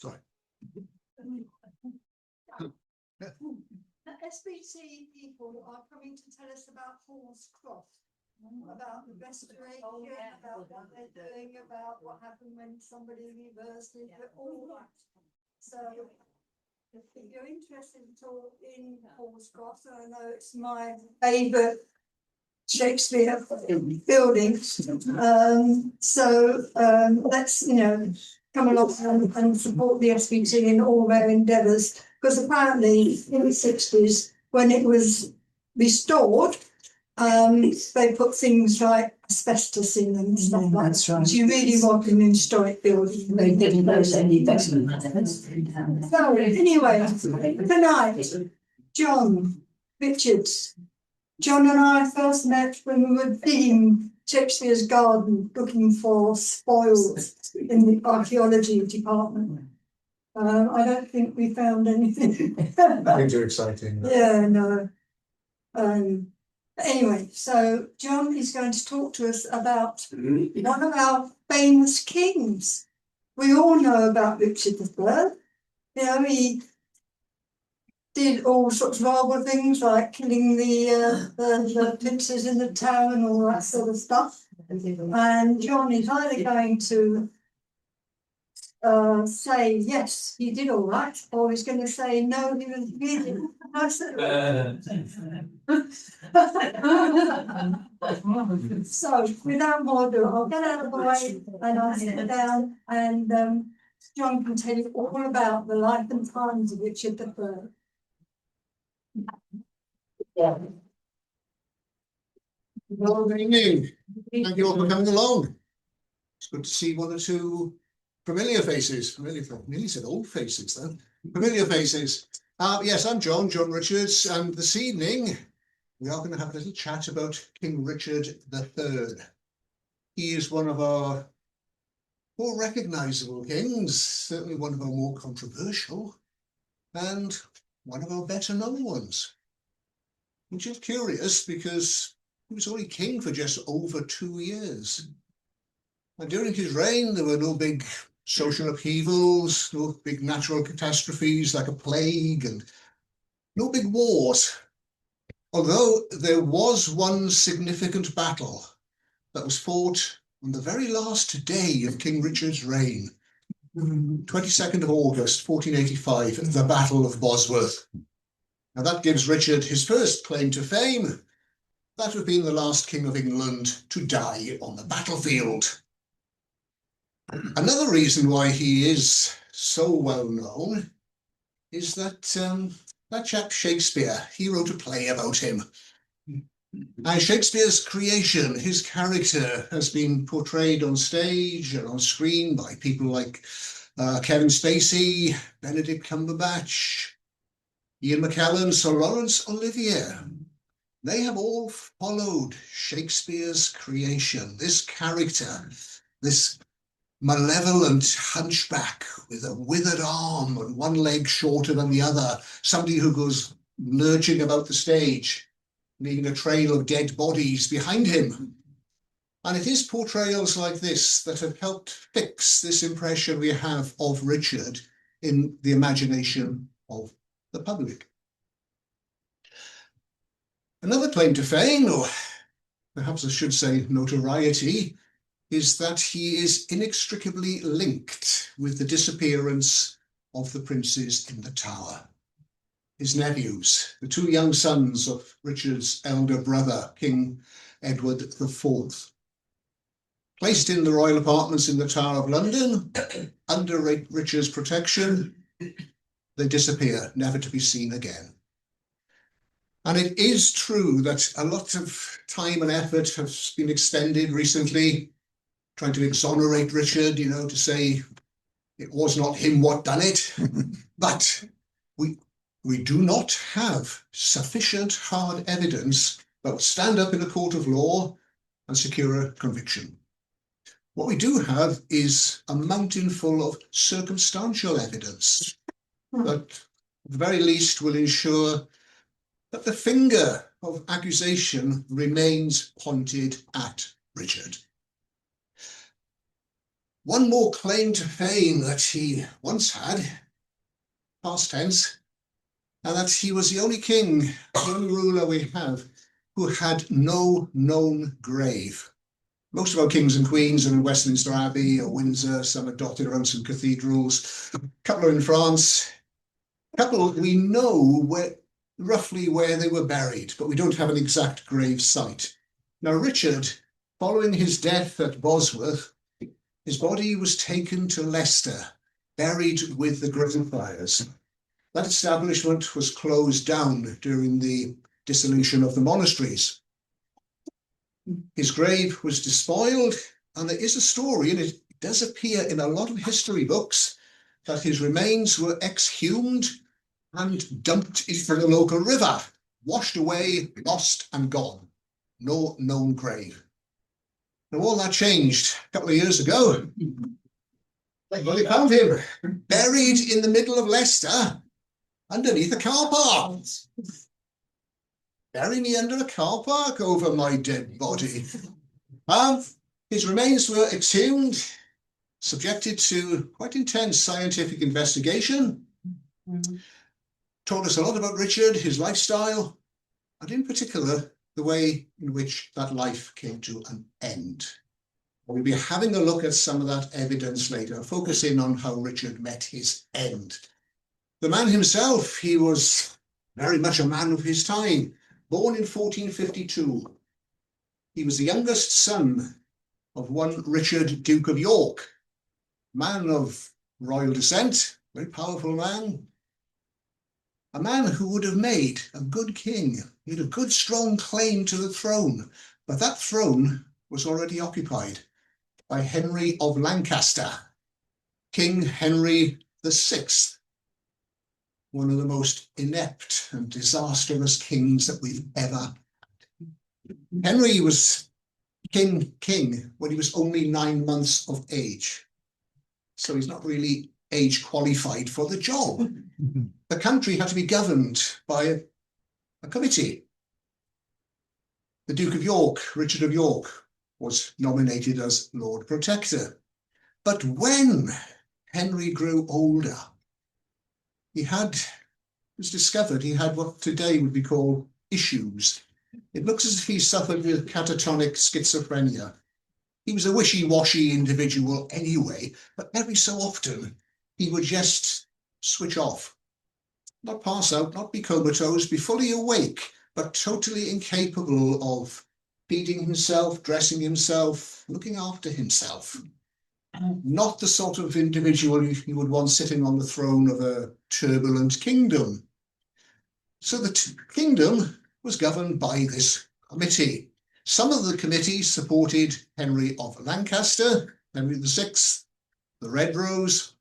Sorry. The SBT people are coming to tell us about Hall's Cross, about the restoration, about what they're doing, about what happened when somebody reversed it, all that. So if you're interested at all in Hall's Cross, I know it's my favourite Shakespeare building. Let's, come along and support the SBT in all their endeavours, because apparently in the 60s, when it was restored, they put things like asbestos in and stuff like that. That's right. So you really want an historic building. They didn't lose any investment. So anyway, tonight, John Richards. John and I first met when we were digging Shakespeare's garden, looking for spoils in the archaeology department. I don't think we found anything. Nothing too exciting. Yeah, no. Anyway, so John is going to talk to us about one of our famous kings. We all know about Richard III. He did all sorts of horrible things like killing the princes in the tower and all that sort of stuff. And John is either going to say yes, he did all right, or he's going to say no, he was really So without more ado, I'll get out of the way and I'll sit down, and John can tell you all about the life and times of Richard III. Well, good evening. Thank you all for coming along. It's good to see one or two familiar faces. Nearly said old faces then. Familiar faces. Yes, I'm John Richards, and this evening we are going to have a little chat about King Richard III. He is one of our more recognisable kings, certainly one of our more controversial, and one of our better known ones. Which is curious because he was only king for just over 2 years. And during his reign, there were no big social upheavals, no big natural catastrophes like a plague, and no big wars. Although there was one significant battle that was fought on the very last day of King Richard's reign, 22nd of August, 1485, the Battle of Bosworth. Now that gives Richard his first claim to fame, that of being the last king of England to die on the battlefield. Another reason why he is so well known is that that chap Shakespeare, he wrote a play about him. And Shakespeare's creation, his character, has been portrayed on stage and on screen by people like Kevin Spacey, Benedict Cumberbatch, Ian McKellen, Sir Laurence Olivier. They have all followed Shakespeare's creation, this character, this malevolent hunchback with a withered arm and one leg shorter than the other, somebody who goes lurching about the stage, leaving a trail of dead bodies behind him. And it is portrayals like this that have helped fix this impression we have of Richard in the imagination of the public. Another claim to fame, or perhaps I should say notoriety, is that he is inextricably linked with the disappearance of the princes in the Tower. His nephews, the two young sons of Richard's elder brother, King Edward IV. Placed in the royal apartments in the Tower of London, under Richard's protection, they disappear, never to be seen again. And it is true that a lot of time and effort has been expended recently trying to exonerate Richard, to say it was not him what done it. But we do not have sufficient hard evidence that would stand up in a court of law and secure a conviction. What we do have is a mountain full of circumstantial evidence that, at the very least, will ensure that the finger of accusation remains pointed at Richard. one more claim to fame that he once had, past tense, and that he was the only king, the only ruler we have, who had no known grave. Most of our kings and queens are in Westminster Abbey or Windsor, some are dotted around some cathedrals, a couple are in France, a couple we know roughly where they were buried, but we don't have an exact grave site. Now, Richard, following his death at Bosworth, his body was taken to Leicester, buried with the Greyfriars. That establishment was closed down during the dissolution of the monasteries. His grave was despoiled, and there is a story, and it does appear in a lot of history books, that his remains were exhumed and dumped into the local river, washed away, lost and gone. No known grave. Now all that changed a couple of years ago. They found him buried in the middle of Leicester, underneath a car park. Bury me under a car park over my dead body. His remains were exhumed, subjected to quite intense scientific investigation. Told us a lot about Richard, his lifestyle, and in particular, the way in which that life came to an end. We'll be having a look at some of that evidence later, focusing on how Richard met his end. The man himself, he was very much a man of his time. Born in 1452, he was the youngest son of one Richard, Duke of York, man of royal descent, very powerful man, a man who would have made a good king. He had a good, strong claim to the throne, but that throne was already occupied by Henry of Lancaster, King Henry VI, one of the most inept and disastrous kings that we've ever had. Henry was king when he was only 9 months of age. So he's not really age qualified for the job. The country had to be governed by a committee. The Duke of York, Richard of York, was nominated as Lord Protector. But when Henry grew older, it was discovered he had what today would be called issues. It looks as if he suffered with catatonic schizophrenia. He was a wishy-washy individual anyway, but every so often he would just switch off. Not pass out, not be comatose, be fully awake, but totally incapable of feeding himself, dressing himself, looking after himself. Not the sort of individual you would want sitting on the throne of a turbulent kingdom. So the kingdom was governed by this committee. Some of the committee supported Henry of Lancaster, Henry VI, the Red Rose.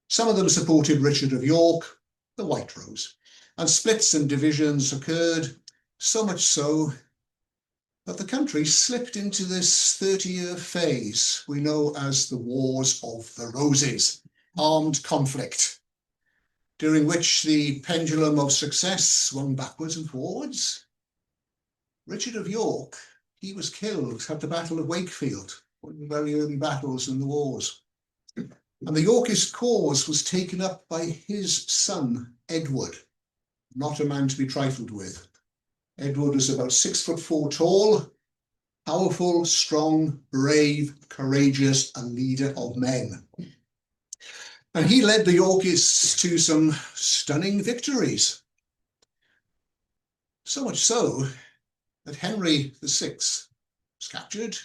Some of them supported Richard of York, the White Rose. And splits and divisions occurred, so much so that the country slipped into this 30-year phase we know as the Wars of the Roses, armed conflict, during which the pendulum of success swung backwards and forwards. Richard of York, he was killed at the Battle of Wakefield, one of the very early battles in the wars. And the Yorkist cause was taken up by his son, Edward, not a man to be trifled with. Edward was about 6'4" tall, powerful, strong, brave, courageous, a leader of men. And he led the Yorkists to some stunning victories. So much so that Henry VI was captured,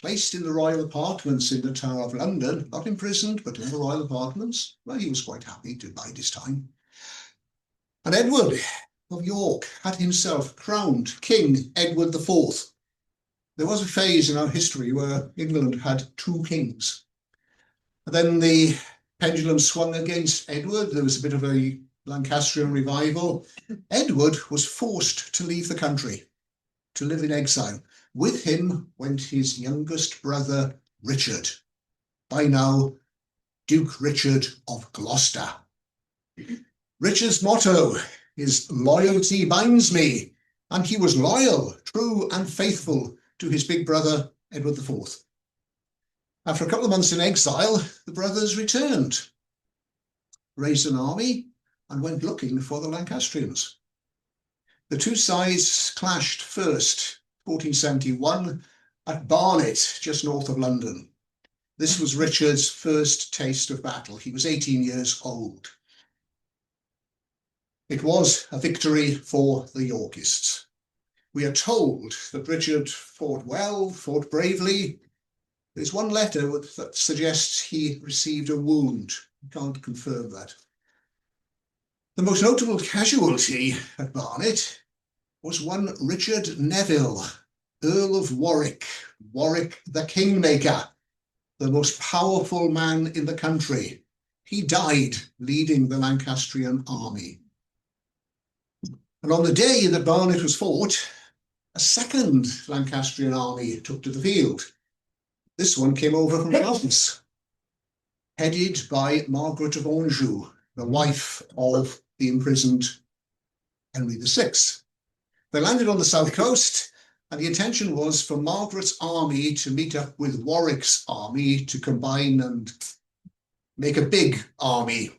placed in the royal apartments in the Tower of London, not imprisoned, but in the royal apartments, where he was quite happy to bide his time. And Edward of York had himself crowned King Edward IV. There was a phase in our history where England had 2 kings. And then the pendulum swung against Edward. There was a bit of a Lancastrian revival. Edward was forced to leave the country, to live in exile. With him went his youngest brother, Richard, by now Duke Richard of Gloucester. Richard's motto is "Loyalty binds me," and he was loyal, true and faithful to his big brother, Edward IV. After a couple of months in exile, the brothers returned, raised an army, and went looking for the Lancastrians. The two sides clashed first, 1471, at Barnet, just north of London. This was Richard's first taste of battle. He was 18 years old. It was a victory for the Yorkists. We are told that Richard fought well, fought bravely. There's one letter that suggests he received a wound. We can't confirm that. The most notable casualty at Barnet was one Richard Neville, Earl of Warwick, Warwick the Kingmaker, the most powerful man in the country. He died leading the Lancastrian army. And on the day that Barnet was fought, a second Lancastrian army took to the field. This one came over from France, headed by Margaret of Anjou, the wife of the imprisoned Henry VI. They landed on the south coast, and the intention was for Margaret's army to meet up with Warwick's army to combine and make a big army.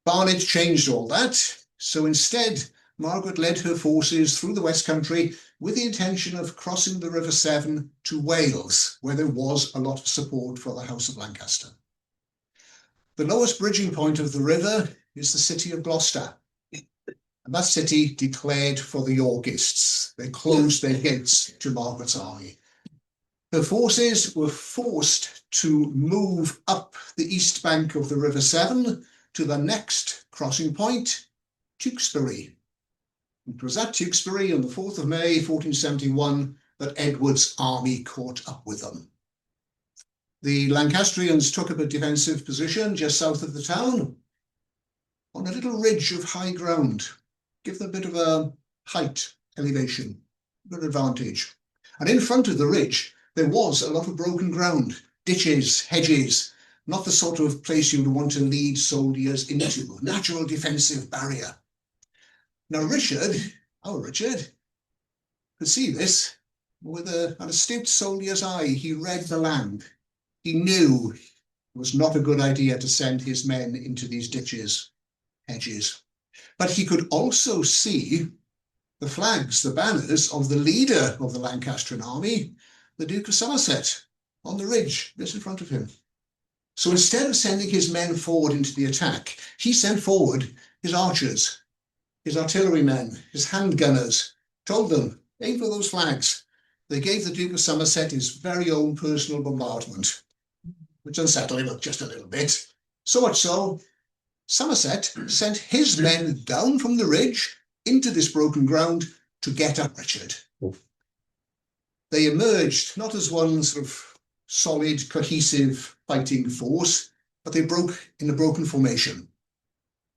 Barnet changed all that, so instead Margaret led her forces through the West Country with the intention of crossing the River Severn to Wales, where there was a lot of support for the House of Lancaster. The lowest bridging point of the river is the city of Gloucester, and that city declared for the Yorkists. They closed their gates to Margaret's army. Her forces were forced to move up the east bank of the River Severn to the next crossing point, Tewkesbury. It was at Tewkesbury on the 4th of May, 1471, that Edward's army caught up with them. The Lancastrians took up a defensive position just south of the town on a little ridge of high ground, give them a bit of a height, elevation, good advantage. And in front of the ridge, there was a lot of broken ground, ditches, hedges, not the sort of place you would want to lead soldiers into, natural defensive barrier. Now Richard, our Richard, could see this with an astute soldier's eye. He read the land. He knew it was not a good idea to send his men into these ditches, hedges. But he could also see the flags, the banners of the leader of the Lancastrian army, the Duke of Somerset, on the ridge just in front of him. So instead of sending his men forward into the attack, he sent forward his archers, his artillerymen, his handgunners, told them, aim for those flags. They gave the Duke of Somerset his very own personal bombardment, which unsettled him just a little bit. So much so, Somerset sent his men down from the ridge into this broken ground to get at Richard. They emerged not as one sort of solid, cohesive fighting force, but they broke in a broken formation.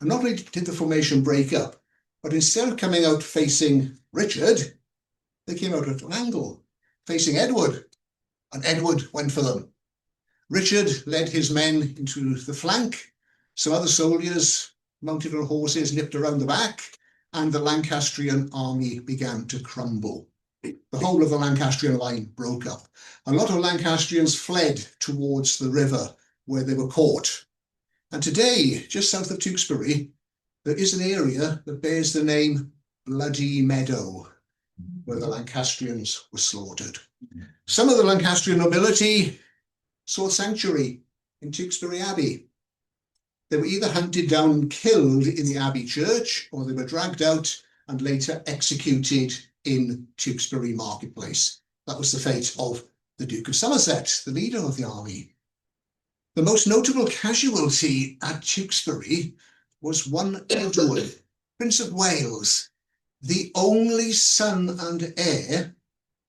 And not only did the formation break up, but instead of coming out facing Richard, they came out at an angle, facing Edward, and Edward went for them. Richard led his men into the flank. Some other soldiers mounted on horses nipped around the back, and the Lancastrian army began to crumble. The whole of the Lancastrian line broke up. A lot of Lancastrians fled towards the river where they were caught. And today, just south of Tewkesbury, there is an area that bears the name Bloody Meadow, where the Lancastrians were slaughtered. Some of the Lancastrian nobility sought sanctuary in Tewkesbury Abbey. They were either hunted down and killed in the Abbey church, or they were dragged out and later executed in Tewkesbury marketplace. That was the fate of the Duke of Somerset, the leader of the army. The most notable casualty at Tewkesbury was one Edward, Prince of Wales, the only son and heir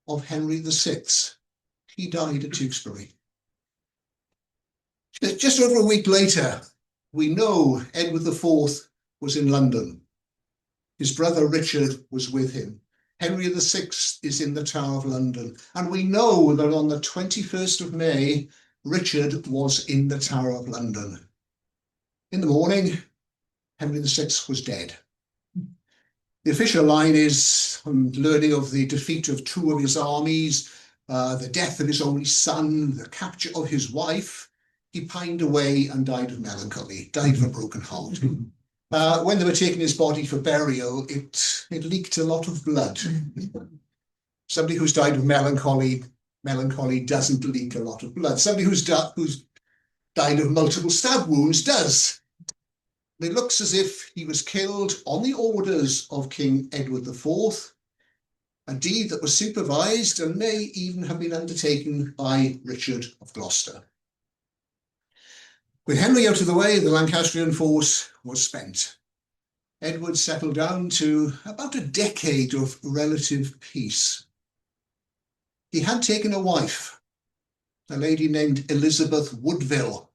of Henry VI. He died at Tewkesbury. Just over a week later, we know Edward IV was in London. His brother Richard was with him. Henry VI is in the Tower of London. And we know that on the 21st of May, Richard was in the Tower of London. In the morning, Henry VI was dead. The official line is, on learning of the defeat of two of his armies, the death of his only son, the capture of his wife, he pined away and died of melancholy, died of a broken heart. When they were taking his body for burial, it leaked a lot of blood. Somebody who's died of melancholy doesn't leak a lot of blood. Somebody who's died of multiple stab wounds does. It looks as if he was killed on the orders of King Edward IV, a deed that was supervised and may even have been undertaken by Richard of Gloucester. With Henry out of the way, the Lancastrian force was spent. Edward settled down to about a decade of relative peace. He had taken a wife, a lady named Elizabeth Woodville.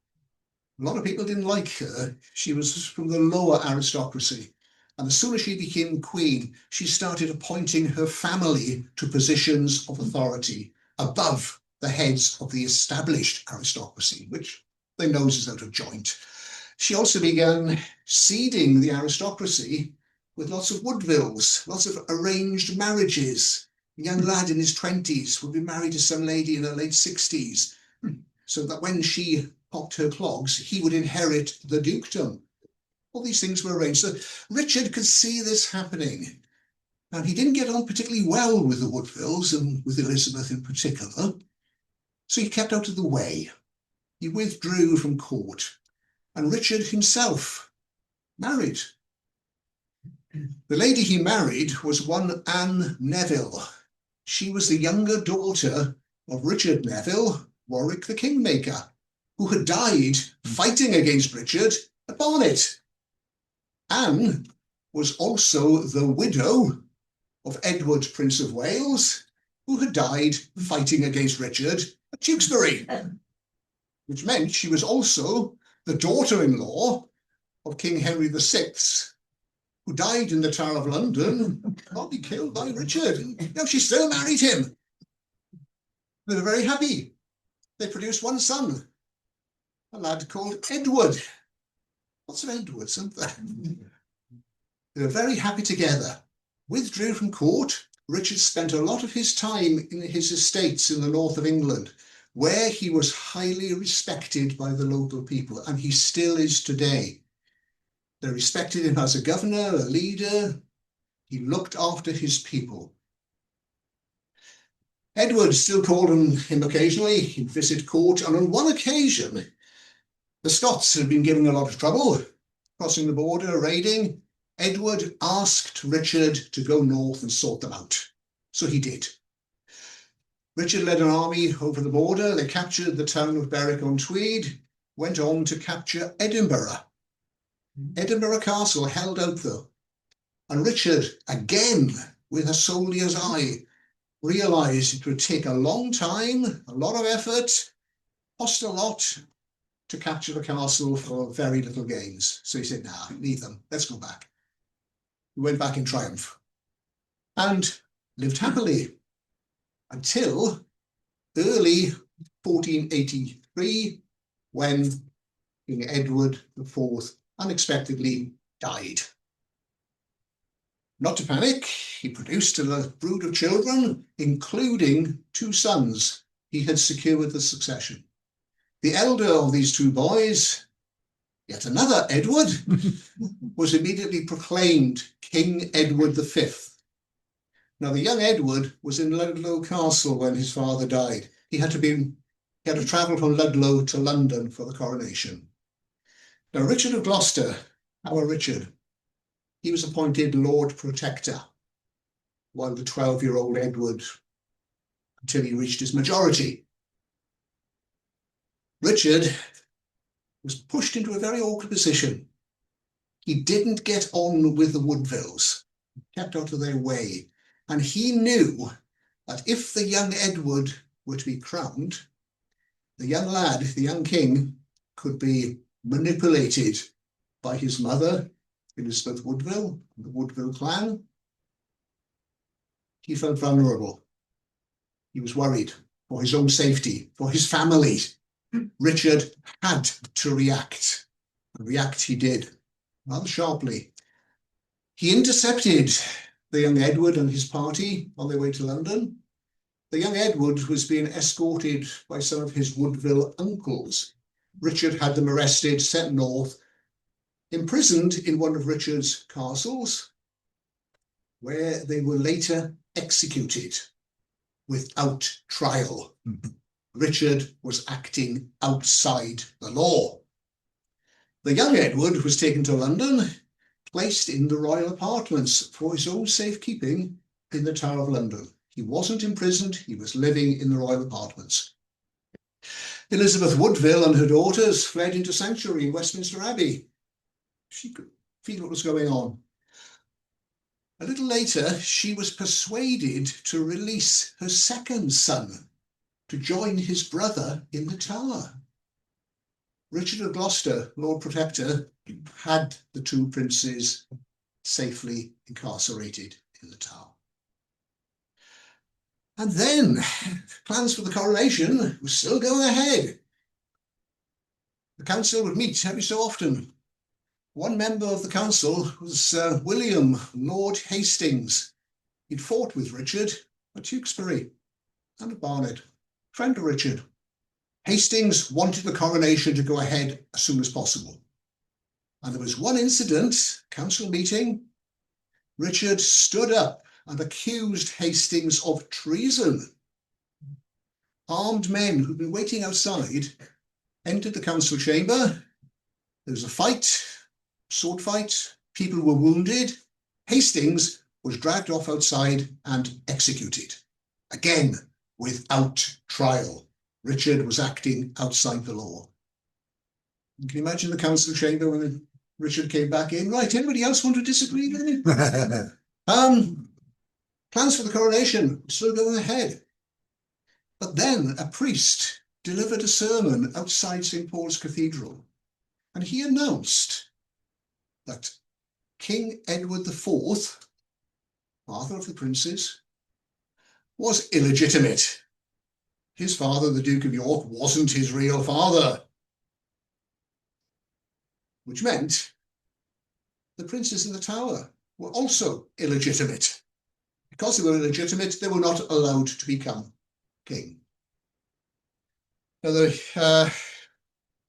A lot of people didn't like her. She was from the lower aristocracy. And as soon as she became queen, she started appointing her family to positions of authority above the heads of the established aristocracy, which their noses out of joint. She also began seeding the aristocracy with lots of Woodvilles, lots of arranged marriages. A young lad in his 20s would be married to some lady in her late 60s, so that when she popped her clogs, he would inherit the dukedom. All these things were arranged. So Richard could see this happening. And he didn't get on particularly well with the Woodvilles and with Elizabeth in particular. So he kept out of the way. He withdrew from court. And Richard himself married. The lady he married was one Anne Neville. She was the younger daughter of Richard Neville, Warwick the Kingmaker, who had died fighting against Richard at Barnet. Anne was also the widow of Edward, Prince of Wales, who had died fighting against Richard at Tewkesbury, which meant she was also the daughter-in-law of King Henry VI, who died in the Tower of London, probably killed by Richard. No, she still married him. They were very happy. They produced one son, a lad called Edward. Lots of Edwards, aren't there? They were very happy together. Withdrew from court. Richard spent a lot of his time in his estates in the north of England, where he was highly respected by the local people, and he still is today. They respected him as a governor, a leader. He looked after his people. Edward still called on him occasionally. He'd visit court, and on one occasion, the Scots had been giving a lot of trouble, crossing the border, raiding. Edward asked Richard to go north and sort them out. So he did. Richard led an army over the border. They captured the town of Berwick-on-Tweed, went on to capture Edinburgh. Edinburgh Castle held out though. And Richard, again, with a soldier's eye, realised it would take a long time, a lot of effort, cost a lot to capture the castle for very little gains. So he said, nah, leave them, let's go back. He went back in triumph and lived happily until early 1483, when King Edward IV unexpectedly died. Not to panic, he produced a brood of children, including 2 sons. He had secured the succession. The elder of these 2 boys, yet another Edward, was immediately proclaimed King Edward V. Now, the young Edward was in Ludlow Castle when his father died. He had to travel from Ludlow to London for the coronation. Now, Richard of Gloucester, our Richard, he was appointed Lord Protector, while the 12-year-old Edward, until he reached his majority. Richard was pushed into a very awkward position. He didn't get on with the Woodvilles, kept out of their way, and he knew that if the young Edward were to be crowned, the young lad, the young king, could be manipulated by his mother, Elizabeth Woodville, the Woodville clan. He felt vulnerable. He was worried for his own safety, for his family. Richard had to react, and react he did, rather sharply. He intercepted the young Edward and his party on their way to London. the young Edward was being escorted by some of his Woodville uncles. Richard had them arrested, sent north, imprisoned in one of Richard's castles, where they were later executed without trial. Richard was acting outside the law. The young Edward was taken to London, placed in the royal apartments for his own safekeeping in the Tower of London. He wasn't imprisoned, he was living in the royal apartments. Elizabeth Woodville and her daughters fled into sanctuary in Westminster Abbey. She could feel what was going on. A little later, she was persuaded to release her second son to join his brother in the Tower. Richard of Gloucester, Lord Protector, had the two princes safely incarcerated in the Tower. And then plans for the coronation were still going ahead. The council would meet every so often. One member of the council was William, Lord Hastings. He'd fought with Richard at Tewkesbury and at Barnet, friend of Richard. Hastings wanted the coronation to go ahead as soon as possible. And there was one incident, council meeting. Richard stood up and accused Hastings of treason. Armed men who'd been waiting outside entered the council chamber. There was a fight, sword fight. People were wounded. Hastings was dragged off outside and executed. Again, without trial. Richard was acting outside the law. Can you imagine the council chamber when Richard came back in? Right, anybody else want to disagree with me? Plans for the coronation were still going ahead. But then a priest delivered a sermon outside St. Paul's Cathedral, and he announced that King Edward IV, father of the princes, was illegitimate. His father, the Duke of York, wasn't his real father, which meant the princes in the Tower were also illegitimate. Because they were illegitimate, they were not allowed to become king. Now,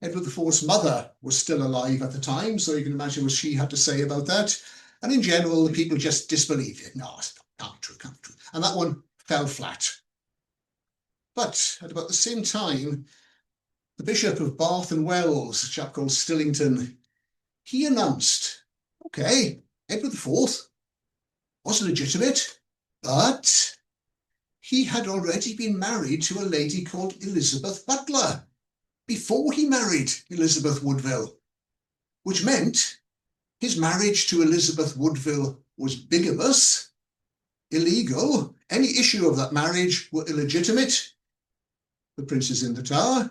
Edward IV's mother was still alive at the time, so you can imagine what she had to say about that. And in general, the people just disbelieved it. No, it can't be true, can't be true. And that one fell flat. But at about the same time, the Bishop of Bath and Wells, a chap called Stillington, he announced, okay, Edward IV was legitimate, but he had already been married to a lady called Elizabeth Butler before he married Elizabeth Woodville, which meant his marriage to Elizabeth Woodville was bigamous, illegal. Any issue of that marriage were illegitimate, the princes in the Tower,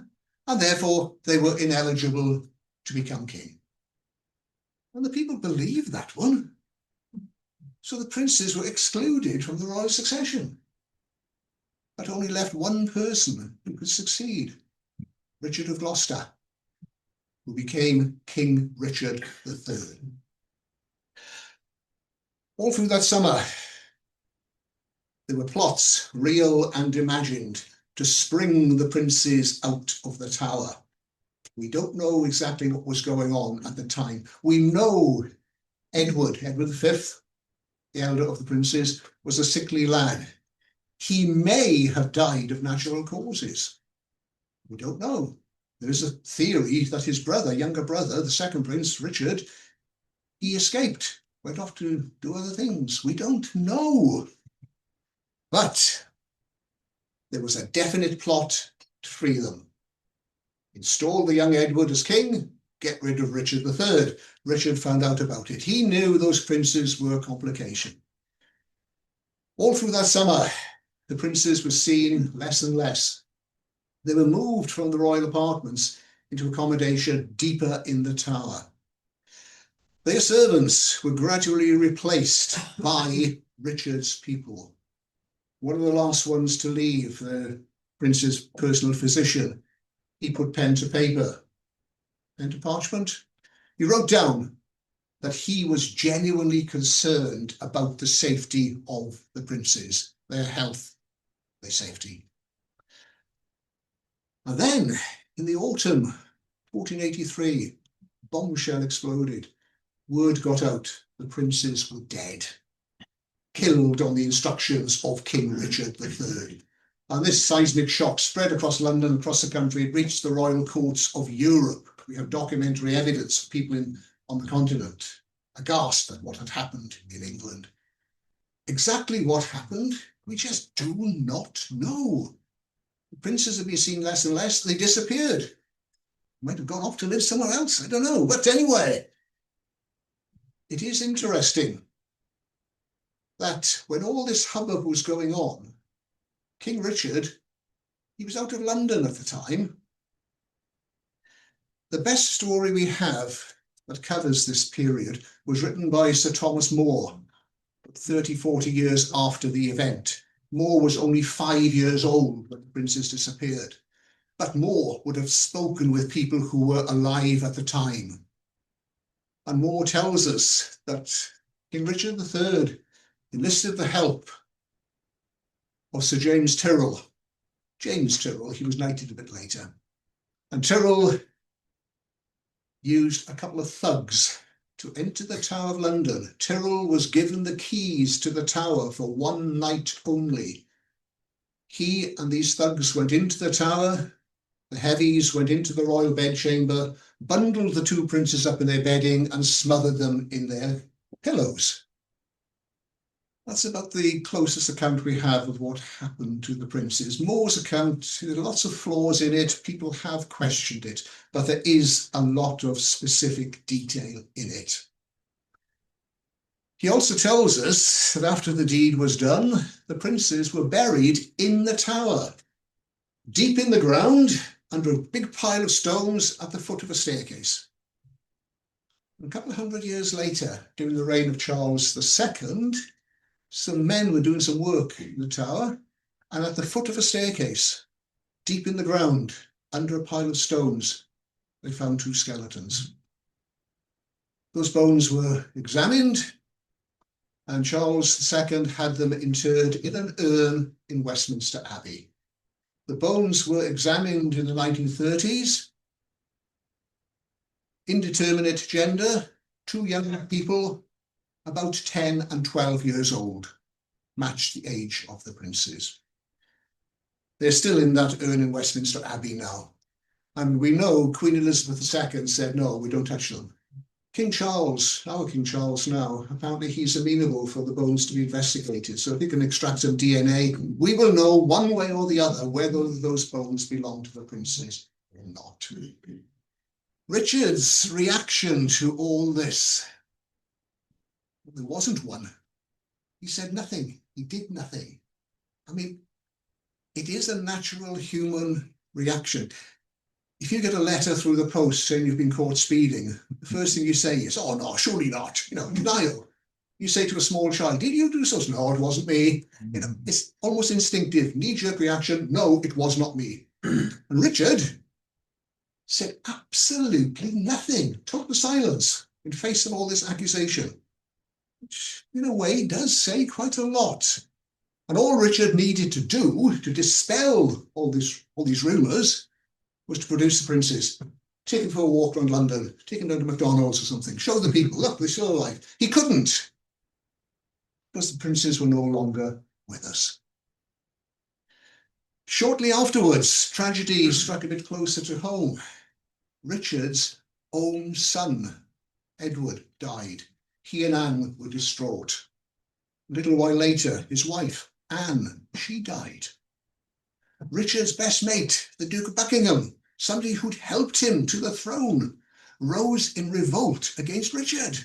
and therefore they were ineligible to become king. And the people believed that one. So the princes were excluded from the royal succession. That only left one person who could succeed, Richard of Gloucester, who became King Richard III. All through that summer, there were plots, real and imagined, to spring the princes out of the Tower. We don't know exactly what was going on at the time. We know Edward V, the elder of the princes, was a sickly lad. He may have died of natural causes. We don't know. There is a theory that his brother, younger brother, the second prince, Richard, he escaped, went off to do other things. We don't know. But there was a definite plot to free them. Install the young Edward as king, get rid of Richard III. Richard found out about it. He knew those princes were a complication. All through that summer, the princes were seen less and less. They were moved from the royal apartments into accommodation deeper in the Tower. Their servants were gradually replaced by Richard's people. One of the last ones to leave, the prince's personal physician, he put pen to paper, pen to parchment. He wrote down that he was genuinely concerned about the safety of the princes, their health. their safety. And then, in the autumn, 1483, bombshell exploded. Word got out, the princes were dead, killed on the instructions of King Richard III. And this seismic shock spread across London, across the country. It reached the royal courts of Europe. We have documentary evidence of people on the continent aghast at what had happened in England. Exactly what happened, we just do not know. The princes have been seen less and less. They disappeared. Might have gone off to live somewhere else. I don't know. But anyway, it is interesting that when all this hubbub was going on, King Richard, he was out of London at the time. The best story we have that covers this period was written by Sir Thomas More, 30, 40 years after the event. More was only 5 years old when the princes disappeared, but More would have spoken with people who were alive at the time. And More tells us that King Richard III enlisted the help of Sir James Tyrrell. James Tyrrell, he was knighted a bit later. And Tyrrell used a couple of thugs to enter the Tower of London. Tyrrell was given the keys to the tower for one night only. He and these thugs went into the tower. The heavies went into the royal bedchamber, bundled the two princes up in their bedding and smothered them in their pillows. That's about the closest account we have of what happened to the princes. More's account, there are lots of flaws in it. People have questioned it, but there is a lot of specific detail in it. He also tells us that after the deed was done, the princes were buried in the tower, deep in the ground, under a big pile of stones at the foot of a staircase. A couple of hundred years later, during the reign of Charles II, some men were doing some work in the tower, and at the foot of a staircase, deep in the ground, under a pile of stones, they found two skeletons. Those bones were examined, and Charles II had them interred in an urn in Westminster Abbey. The bones were examined in the 1930s. Indeterminate gender, two young people, about 10 and 12 years old, matched the age of the princes. They're still in that urn in Westminster Abbey now. And we know Queen Elizabeth II said, no, we don't touch them. King Charles, our King Charles now, apparently he's amenable for the bones to be investigated. So if he can extract some DNA, we will know one way or the other whether those bones belong to the princes or not. Richard's reaction to all this, there wasn't one. He said nothing. He did nothing. I mean, it is a natural human reaction. If you get a letter through the post saying you've been caught speeding, the first thing you say is, oh no, surely not, denial. You say to a small child, did you do so? No, it wasn't me. It's almost instinctive, knee-jerk reaction. No, it was not me. And Richard said absolutely nothing, total silence in face of all this accusation, which in a way does say quite a lot. And all Richard needed to do to dispel all these rumours was to produce the princes, take them for a walk around London, take them down to McDonald's or something, show the people, look, they're still alive. He couldn't, because the princes were no longer with us. Shortly afterwards, tragedy struck a bit closer to home. Richard's own son, Edward, died. He and Anne were distraught. A little while later, his wife, Anne, she died. Richard's best mate, the Duke of Buckingham, somebody who'd helped him to the throne, rose in revolt against Richard.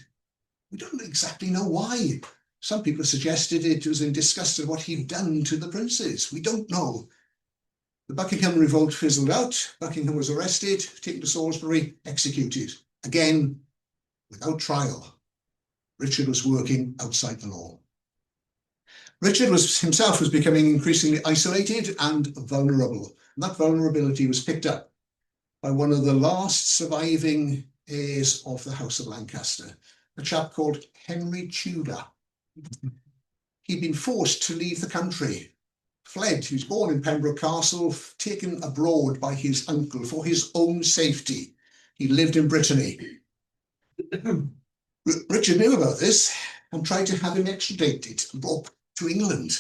We don't exactly know why. Some people suggested it was in disgust at what he'd done to the princes. We don't know. The Buckingham revolt fizzled out. Buckingham was arrested, taken to Salisbury, executed. Again, without trial. Richard was working outside the law. Richard himself was becoming increasingly isolated and vulnerable. And that vulnerability was picked up by one of the last surviving heirs of the House of Lancaster, a chap called Henry Tudor. He'd been forced to leave the country fled. He was born in Pembroke Castle, taken abroad by his uncle for his own safety. He lived in Brittany. Richard knew about this and tried to have him extradited and brought to England.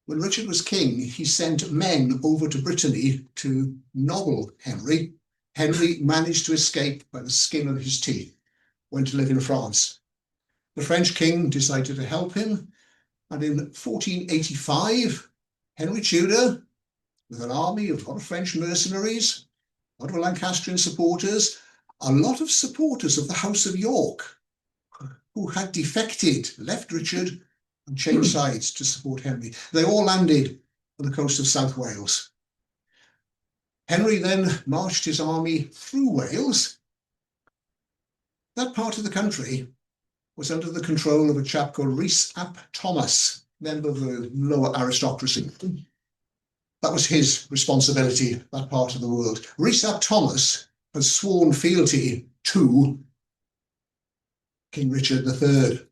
When Richard was king, he sent men over to Brittany to nobble Henry. Henry managed to escape by the skin of his teeth, went to live in France. The French king decided to help him, and in 1485, Henry Tudor, with an army of a lot of French mercenaries, a lot of Lancastrian supporters, a lot of supporters of the House of York, who had defected, left Richard, and changed sides to support Henry. They all landed on the coast of South Wales. Henry then marched his army through Wales. That part of the country was under the control of a chap called Rhys ap Thomas, member of the lower aristocracy. That was his responsibility, that part of the world. Rhys ap Thomas had sworn fealty to King Richard III.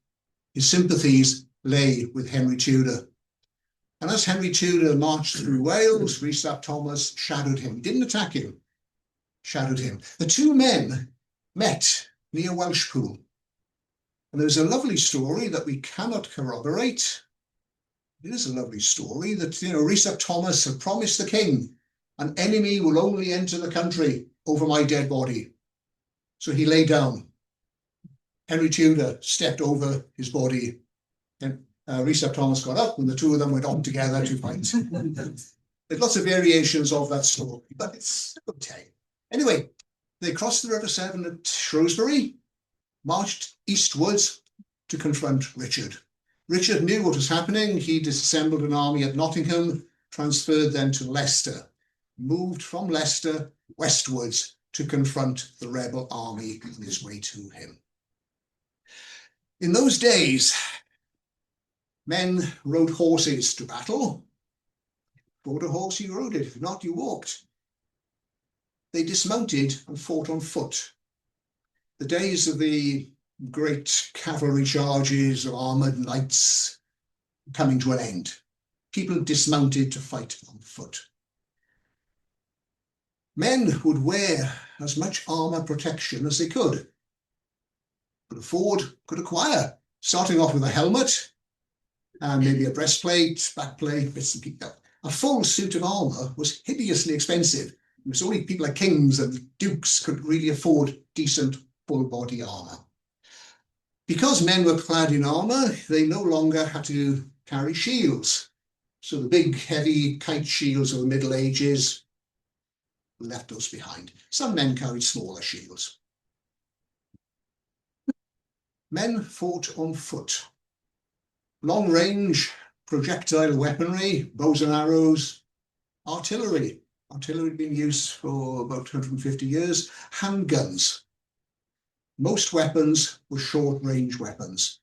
His sympathies lay with Henry Tudor. And as Henry Tudor marched through Wales, Rhys ap Thomas shadowed him. He didn't attack him, shadowed him. The two men met near Welshpool. And there's a lovely story that we cannot corroborate. It is a lovely story that, Rhys ap Thomas had promised the king, an enemy will only enter the country over my dead body. So he lay down. Henry Tudor stepped over his body, and Rhys ap Thomas got up, and the two of them went on together to fight. There's lots of variations of that story, but it's a good tale. Anyway, they crossed the River Severn at Shrewsbury, marched eastwards to confront Richard. Richard knew what was happening. He disassembled an army at Nottingham, transferred then to Leicester, moved from Leicester westwards to confront the rebel army on his way to him. In those days, men rode horses to battle. Rode a horse, you rode it. If not, you walked. They dismounted and fought on foot. The days of the great cavalry charges of armoured knights coming to an end. People dismounted to fight on foot. Men would wear as much armour protection as they could afford, could acquire, starting off with a helmet, and maybe a breastplate, backplate, bits and pieces. A full suit of armour was hideously expensive. It was only people like kings and dukes could really afford decent full body armour. Because men were clad in armour, they no longer had to carry shields. So the big, heavy kite shields of the Middle Ages left those behind. Some men carried smaller shields. Men fought on foot. Long range projectile weaponry, bows and arrows, artillery. Artillery had been used for about 250 years. Handguns. Most weapons were short range weapons.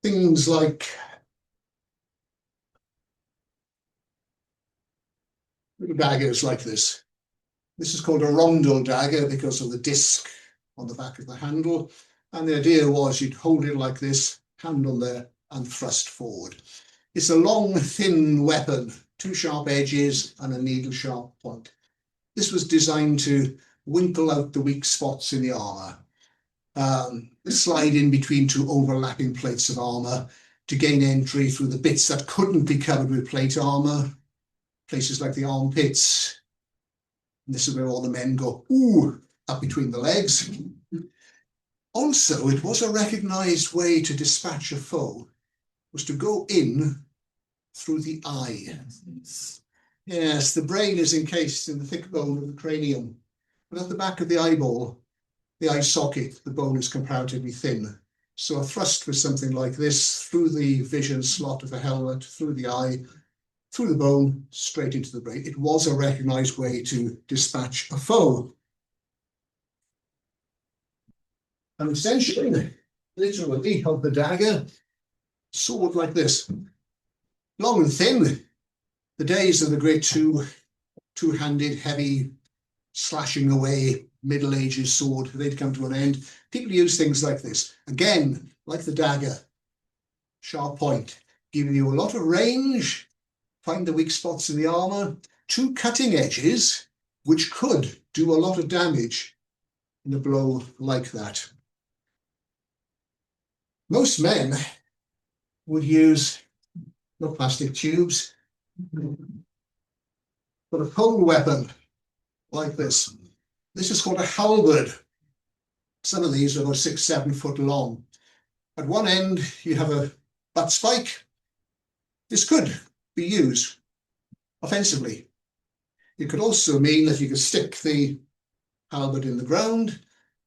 Things like little daggers like this. This is called a rondel dagger because of the disc on the back of the handle. And the idea was you'd hold it like this, handle there, and thrust forward. It's a long, thin weapon, two sharp edges and a needle-sharp point. This was designed to winkle out the weak spots in the armour, slide in between two overlapping plates of armour to gain entry through the bits that couldn't be covered with plate armour, places like the armpits. And this is where all the men go, ooh, up between the legs. Also, it was a recognised way to dispatch a foe, was to go in through the eye. Yes, the brain is encased in the thick bone of the cranium, but at the back of the eyeball, the eye socket, the bone is comparatively thin. So a thrust was something like this, through the vision slot of the helmet, through the eye, through the bone, straight into the brain. It was a recognised way to dispatch a foe. An extension, literally, of the dagger, sword like this, long and thin. The days of the great two-handed, heavy, slashing away Middle Ages sword, they'd come to an end. People use things like this. Again, like the dagger, sharp point, giving you a lot of range find the weak spots in the armour, two cutting edges, which could do a lot of damage in a blow like that. Most men would use no plastic tubes, but a pole weapon like this. This is called a halberd. Some of these are about 6-7 foot long. At one end, you have a butt spike. This could be used offensively. It could also mean that you could stick the halberd in the ground,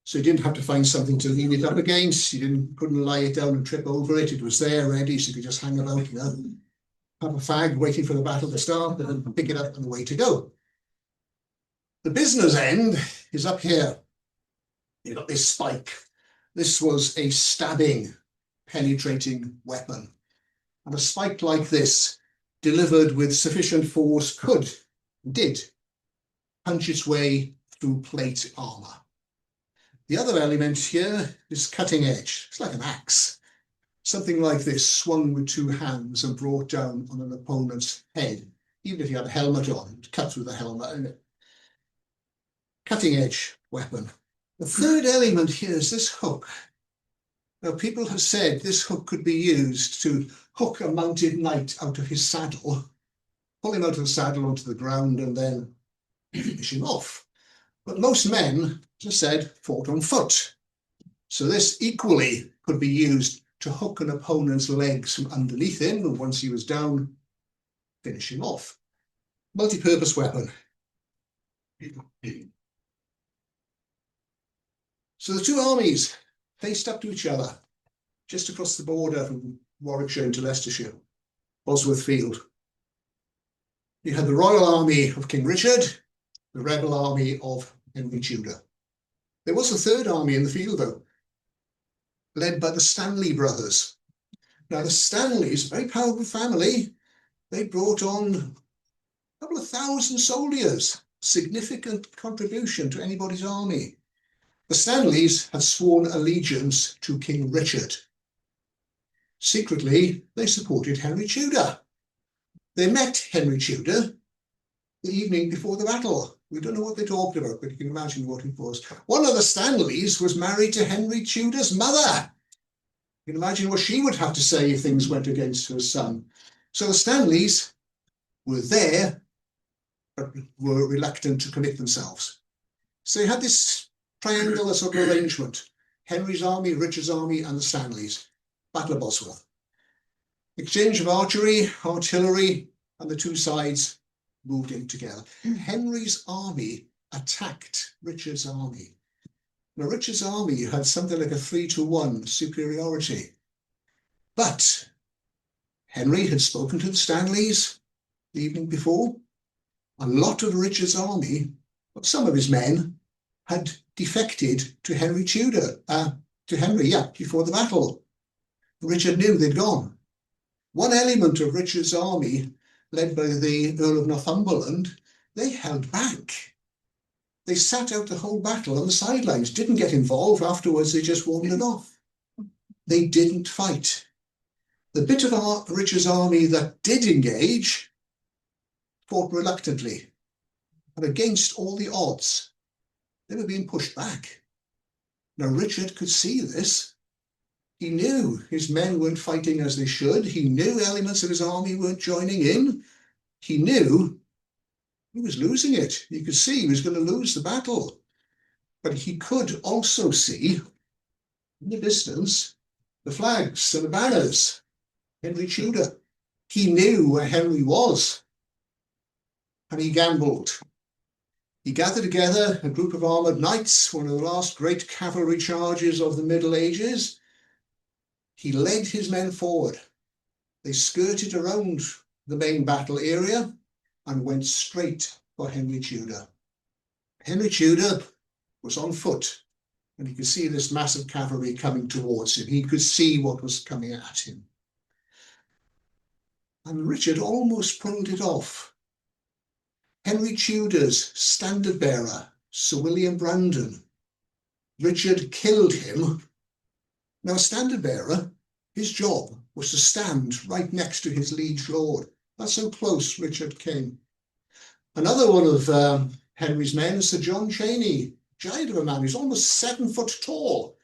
so you didn't have to find something to lean it up against. You couldn't lie it down and trip over it. It was there ready, so you could just hang it out, have a fag waiting for the battle to start, and then pick it up and away to go. The business end is up here. You've got this spike. This was a stabbing, penetrating weapon. And a spike like this, delivered with sufficient force, did punch its way through plate armour. The other element here is cutting edge. It's like an axe. Something like this, swung with two hands and brought down on an opponent's head. Even if you had a helmet on, it would cut through the helmet. Cutting edge weapon. The third element here is this hook. Now, people have said this hook could be used to hook a mounted knight out of his saddle, pull him out of the saddle onto the ground, and then finish him off. But most men, as I said, fought on foot. So this equally could be used to hook an opponent's legs from underneath him, and once he was down, finish him off. Multi-purpose weapon. So the two armies faced up to each other, just across the border from Warwickshire into Leicestershire, Bosworth Field. You had the royal army of King Richard, the rebel army of Henry Tudor. There was a third army in the field, though, led by the Stanley brothers. Now, the Stanleys, a very powerful family, they brought on a couple of thousand soldiers, significant contribution to anybody's army. The Stanleys had sworn allegiance to King Richard. Secretly, they supported Henry Tudor. They met Henry Tudor the evening before the battle. We don't know what they talked about, but you can imagine what it was. One of the Stanleys was married to Henry Tudor's mother. You can imagine what she would have to say if things went against her son. So the Stanleys were there, but were reluctant to commit themselves. So they had this triangular sort of arrangement. Henry's army, Richard's army, and the Stanleys. Battle of Bosworth. Exchange of archery, artillery, and the two sides moved in together. Henry's army attacked Richard's army. Now, Richard's army had something like a 3-to-1 superiority. But Henry had spoken to the Stanleys the evening before. A lot of Richard's army, some of his men, had defected to Henry Tudor, before the battle. Richard knew they'd gone. One element of Richard's army, led by the Earl of Northumberland, they held back. They sat out the whole battle on the sidelines, didn't get involved. Afterwards, they just wandered off. They didn't fight. The bit of Richard's army that did engage fought reluctantly, and against all the odds, they were being pushed back. Now, Richard could see this. He knew his men weren't fighting as they should. He knew elements of his army weren't joining in. He knew he was losing it. He could see he was going to lose the battle. But he could also see, in the distance, the flags and the banners. Henry Tudor. He knew where Henry was. And he gambled. He gathered together a group of armoured knights, one of the last great cavalry charges of the Middle Ages. He led his men forward. They skirted around the main battle area and went straight for Henry Tudor. Henry Tudor was on foot, and he could see this massive cavalry coming towards him. He could see what was coming at him. And Richard almost pulled it off. Henry Tudor's standard bearer, Sir William Brandon. Richard killed him. Now, a standard bearer, his job was to stand right next to his liege lord. That's how close Richard came. Another one of Henry's men, Sir John Cheney, giant of a man. He's almost 7 foot tall.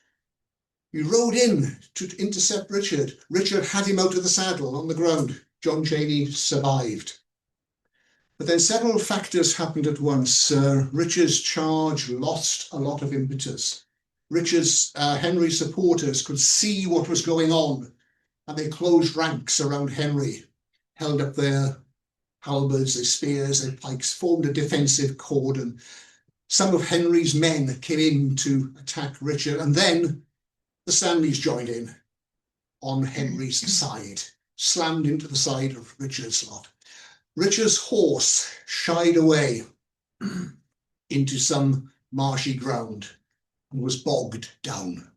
He rode in to intercept Richard. Richard had him out of the saddle on the ground. John Cheney survived. But then several factors happened at once. Richard's charge lost a lot of impetus. Henry's supporters could see what was going on, and they closed ranks around Henry, held up their halberds, their spears, their pikes, formed a defensive cordon. Some of Henry's men came in to attack Richard, and then the Stanleys joined in on Henry's side, slammed into the side of Richard's lot. Richard's horse shied away into some marshy ground and was bogged down.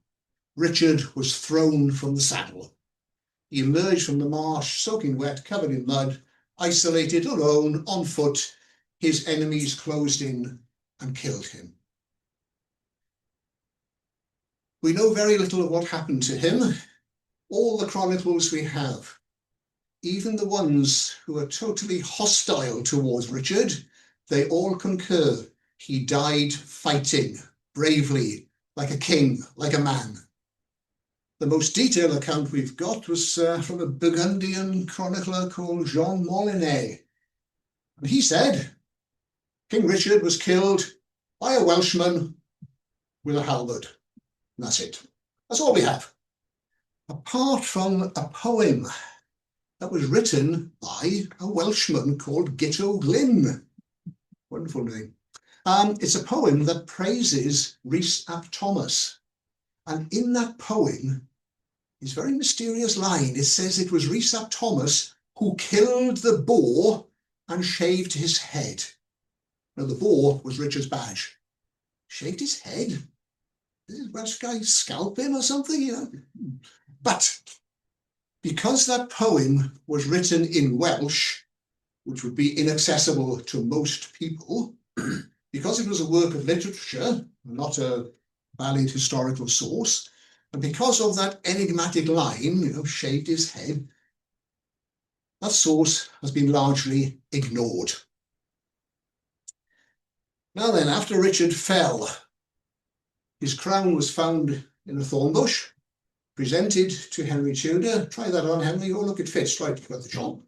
Richard was thrown from the saddle. He emerged from the marsh, soaking wet, covered in mud, isolated, alone, on foot. His enemies closed in and killed him. We know very little of what happened to him. All the chronicles we have, even the ones who are totally hostile towards Richard, they all concur. He died fighting bravely, like a king, like a man. The most detailed account we've got was from a Burgundian chronicler called Jean Molyneux. And he said, King Richard was killed by a Welshman with a halberd. And that's it. That's all we have. Apart from a poem that was written by a Welshman called Gitto Glyn. Wonderful name. It's a poem that praises Rhys ap Thomas. And in that poem is a very mysterious line. It says it was Rhys ap Thomas who killed the boar and shaved his head. Now, the boar was Richard's badge. Shaved his head? Did this Welsh guy scalp him or something? You know? But because that poem was written in Welsh, which would be inaccessible to most people, because it was a work of literature, not a valid historical source, and because of that enigmatic line, shaved his head, that source has been largely ignored. Now then, after Richard fell, his crown was found in a thorn bush, presented to Henry Tudor. Try that on, Henry. Oh, look, it fits. Right, you got the job.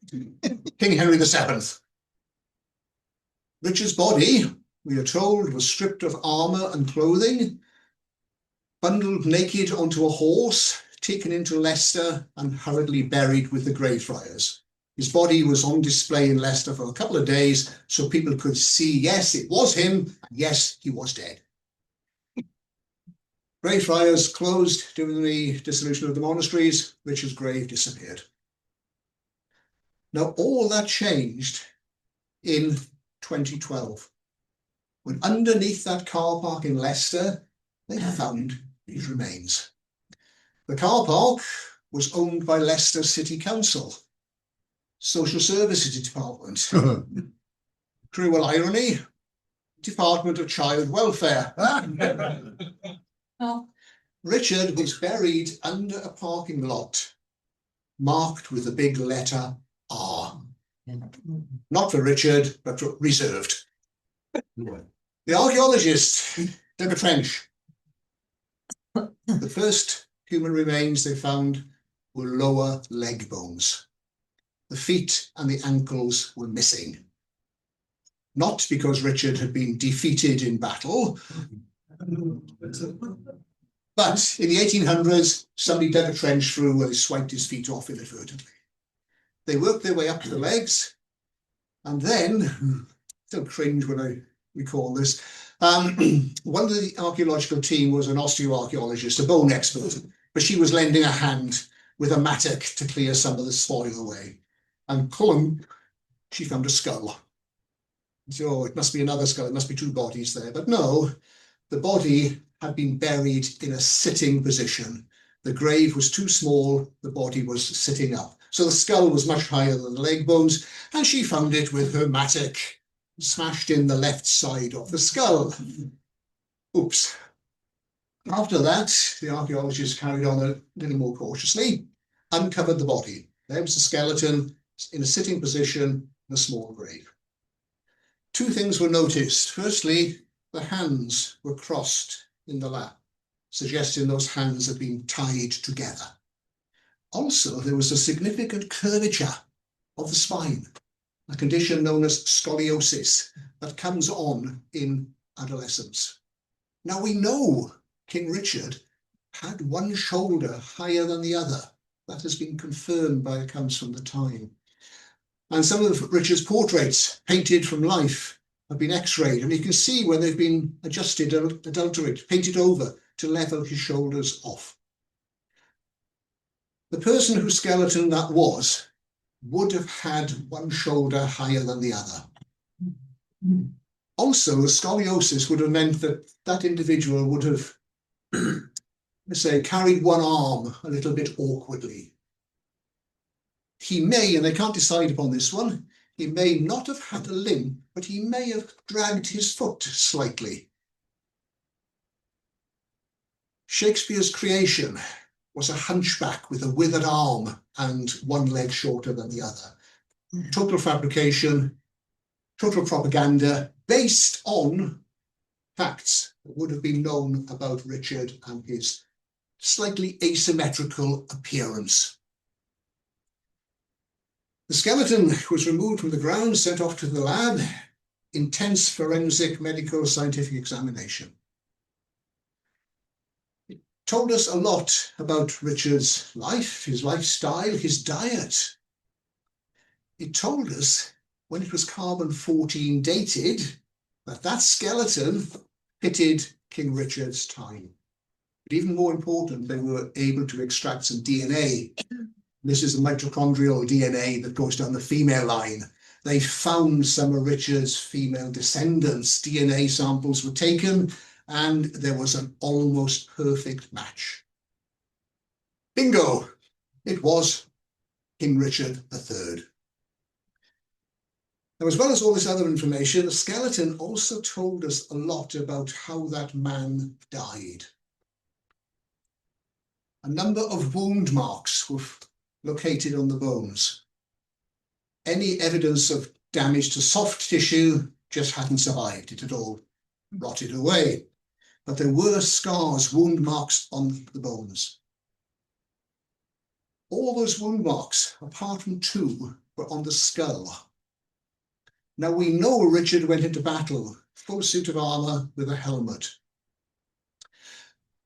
King Henry VII. Richard's body, we are told, was stripped of armour and clothing, bundled naked onto a horse, taken into Leicester and hurriedly buried with the Greyfriars. His body was on display in Leicester for a couple of days so people could see, yes, it was him, and yes, he was dead. Greyfriars closed during the dissolution of the monasteries. Richard's grave disappeared. Now, all that changed in 2012, when underneath that car park in Leicester, they found his remains. The car park was owned by Leicester City Council, Social Services Department. Cruel irony, Department of Child Welfare. Richard was buried under a parking lot marked with a big letter R. Not for Richard, but for reserved. The archaeologist dug a trench. The first human remains they found were lower leg bones. The feet and the ankles were missing. Not because Richard had been defeated in battle, but in the 1800s, somebody dug a trench through and they swiped his feet off inadvertently. They worked their way up to the legs, and then, still cringe when I recall this, one of the archaeological team was an osteoarchaeologist, a bone expert, but she was lending a hand with a mattock to clear some of the spoil away. And clunk, she found a skull. So it must be another skull, it must be two bodies there. But no, the body had been buried in a sitting position. The grave was too small, the body was sitting up. So the skull was much higher than the leg bones, and she found it with her mattock smashed in the left side of the skull. Oops. After that, the archaeologists carried on a little more cautiously, uncovered the body. There was the skeleton, in a sitting position in a small grave. Two things were noticed. Firstly, the hands were crossed in the lap, suggesting those hands had been tied together. Also, there was a significant curvature of the spine, a condition known as scoliosis that comes on in adolescence. Now we know King Richard had one shoulder higher than the other. That has been confirmed by accounts from the time. And some of Richard's portraits, painted from life, have been x-rayed, and you can see where they've been adjusted, adulterated, painted over to level his shoulders off. The person whose skeleton that was would have had one shoulder higher than the other. Also, the scoliosis would have meant that that individual would have, let's say, carried one arm a little bit awkwardly. He may, and they can't decide upon this one, he may not have had a limp, but he may have dragged his foot slightly. Shakespeare's creation was a hunchback with a withered arm and one leg shorter than the other. Total fabrication, total propaganda, based on facts that would have been known about Richard and his slightly asymmetrical appearance. The skeleton was removed from the ground, sent off to the lab, intense forensic medical scientific examination. It told us a lot about Richard's life, his lifestyle, his diet. It told us, when it was carbon-14 dated, that that skeleton fitted King Richard's time. But even more important, they were able to extract some DNA. This is the mitochondrial DNA that goes down the female line. They found some of Richard's female descendants. DNA samples were taken, and there was an almost perfect match. Bingo! It was King Richard III. Now, as well as all this other information, the skeleton also told us a lot about how that man died. A number of wound marks were located on the bones. Any evidence of damage to soft tissue just hadn't survived. It had all rotted away. But there were scars, wound marks on the bones. All those wound marks, apart from two, were on the skull. Now we know Richard went into battle, full suit of armour with a helmet.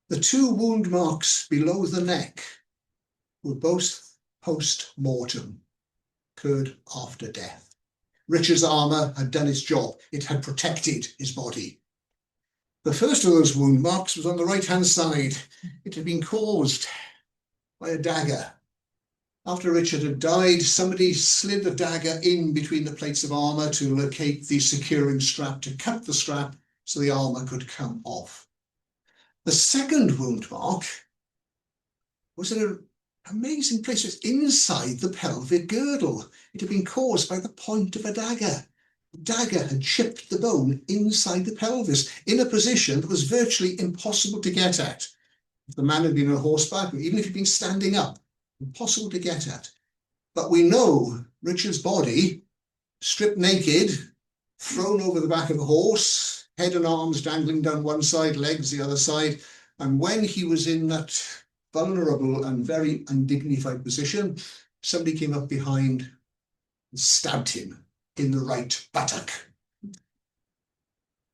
The two wound marks below the neck were both post-mortem, occurred after death. Richard's armour had done its job. It had protected his body. The first of those wound marks was on the right-hand side. It had been caused by a dagger. After Richard had died, somebody slid the dagger in between the plates of armour to locate the securing strap, to cut the strap so the armour could come off. The second wound mark was in an amazing place. It was inside the pelvic girdle. It had been caused by the point of a dagger. The dagger had chipped the bone inside the pelvis in a position that was virtually impossible to get at. If the man had been on horseback, or even if he'd been standing up, impossible to get at. But we know Richard's body, stripped naked, thrown over the back of a horse, head and arms dangling down one side, legs the other side. And when he was in that vulnerable and very undignified position, somebody came up behind and stabbed him in the right buttock.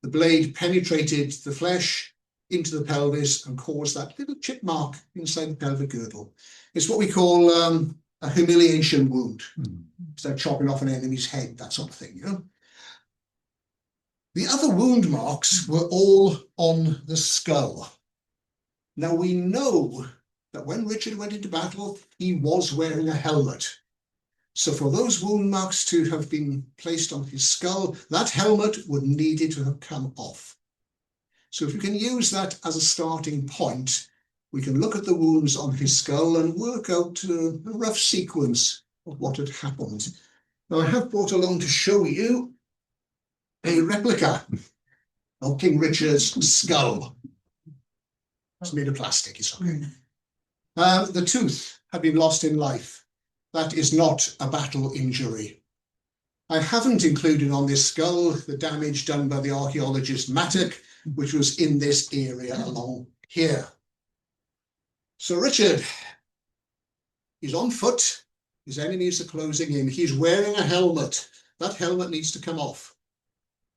The blade penetrated the flesh into the pelvis and caused that little chip mark inside the pelvic girdle. It's what we call a humiliation wound. It's like chopping off an enemy's head, that sort of thing, you know. The other wound marks were all on the skull. Now we know that when Richard went into battle, he was wearing a helmet. So for those wound marks to have been placed on his skull, that helmet would needed to have come off. So if we can use that as a starting point, we can look at the wounds on his skull and work out a rough sequence of what had happened. Now I have brought along to show you a replica of King Richard's skull. It's made of plastic, it's okay. The tooth had been lost in life. that is not a battle injury. I haven't included on this skull the damage done by the archaeologist Mattock, which was in this area along here. So Richard, he's on foot. His enemies are closing in. He's wearing a helmet. That helmet needs to come off.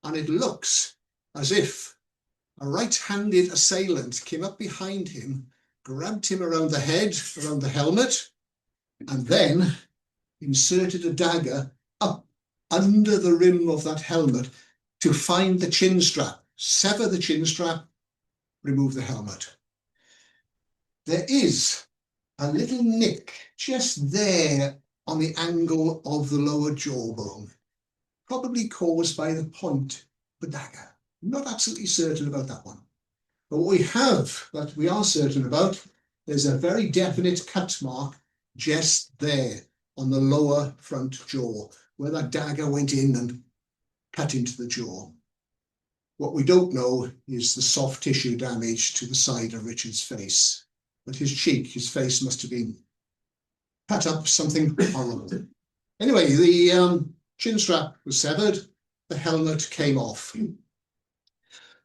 And it looks as if a right-handed assailant came up behind him, grabbed him around the head, around the helmet, and then inserted a dagger up under the rim of that helmet to find the chin strap, sever the chin strap, remove the helmet. There is a little nick just there on the angle of the lower jawbone, probably caused by the point of the dagger. Not absolutely certain about that one. But what we are certain about, there's a very definite cut mark just there on the lower front jaw, where that dagger went in and cut into the jaw. What we don't know is the soft tissue damage to the side of Richard's face. But his cheek, his face must have been cut up something horrible. Anyway, the chin strap was severed, the helmet came off.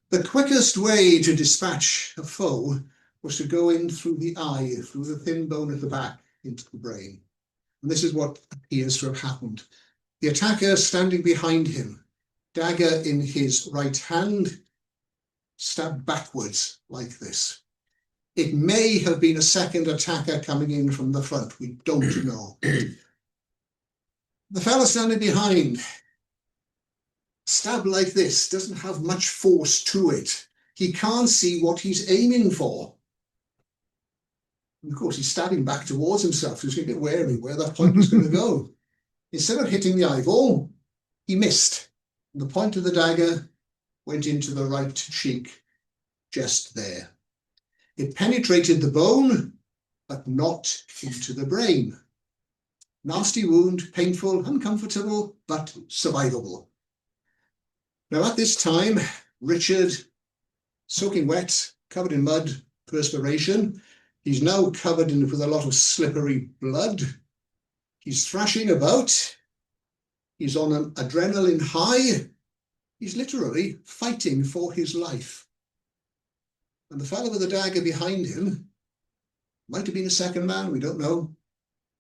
The quickest way to dispatch a foe was to go in through the eye, through the thin bone at the back, into the brain. And this is what appears to have happened. The attacker standing behind him, dagger in his right hand, stabbed backwards like this. It may have been a second attacker coming in from the front. We don't know. The fellow standing behind, stab like this, doesn't have much force to it. He can't see what he's aiming for. And of course, he's stabbing back towards himself. He's getting a bit wary where that point was going to go. Instead of hitting the eyeball, he missed. And the point of the dagger went into the right cheek, just there. It penetrated the bone, but not into the brain. Nasty wound, painful, uncomfortable, but survivable. Now at this time, Richard, soaking wet, covered in mud, perspiration. He's now covered with a lot of slippery blood. He's thrashing about. He's on an adrenaline high. He's literally fighting for his life. And the fellow with the dagger behind him, might have been a second man, we don't know.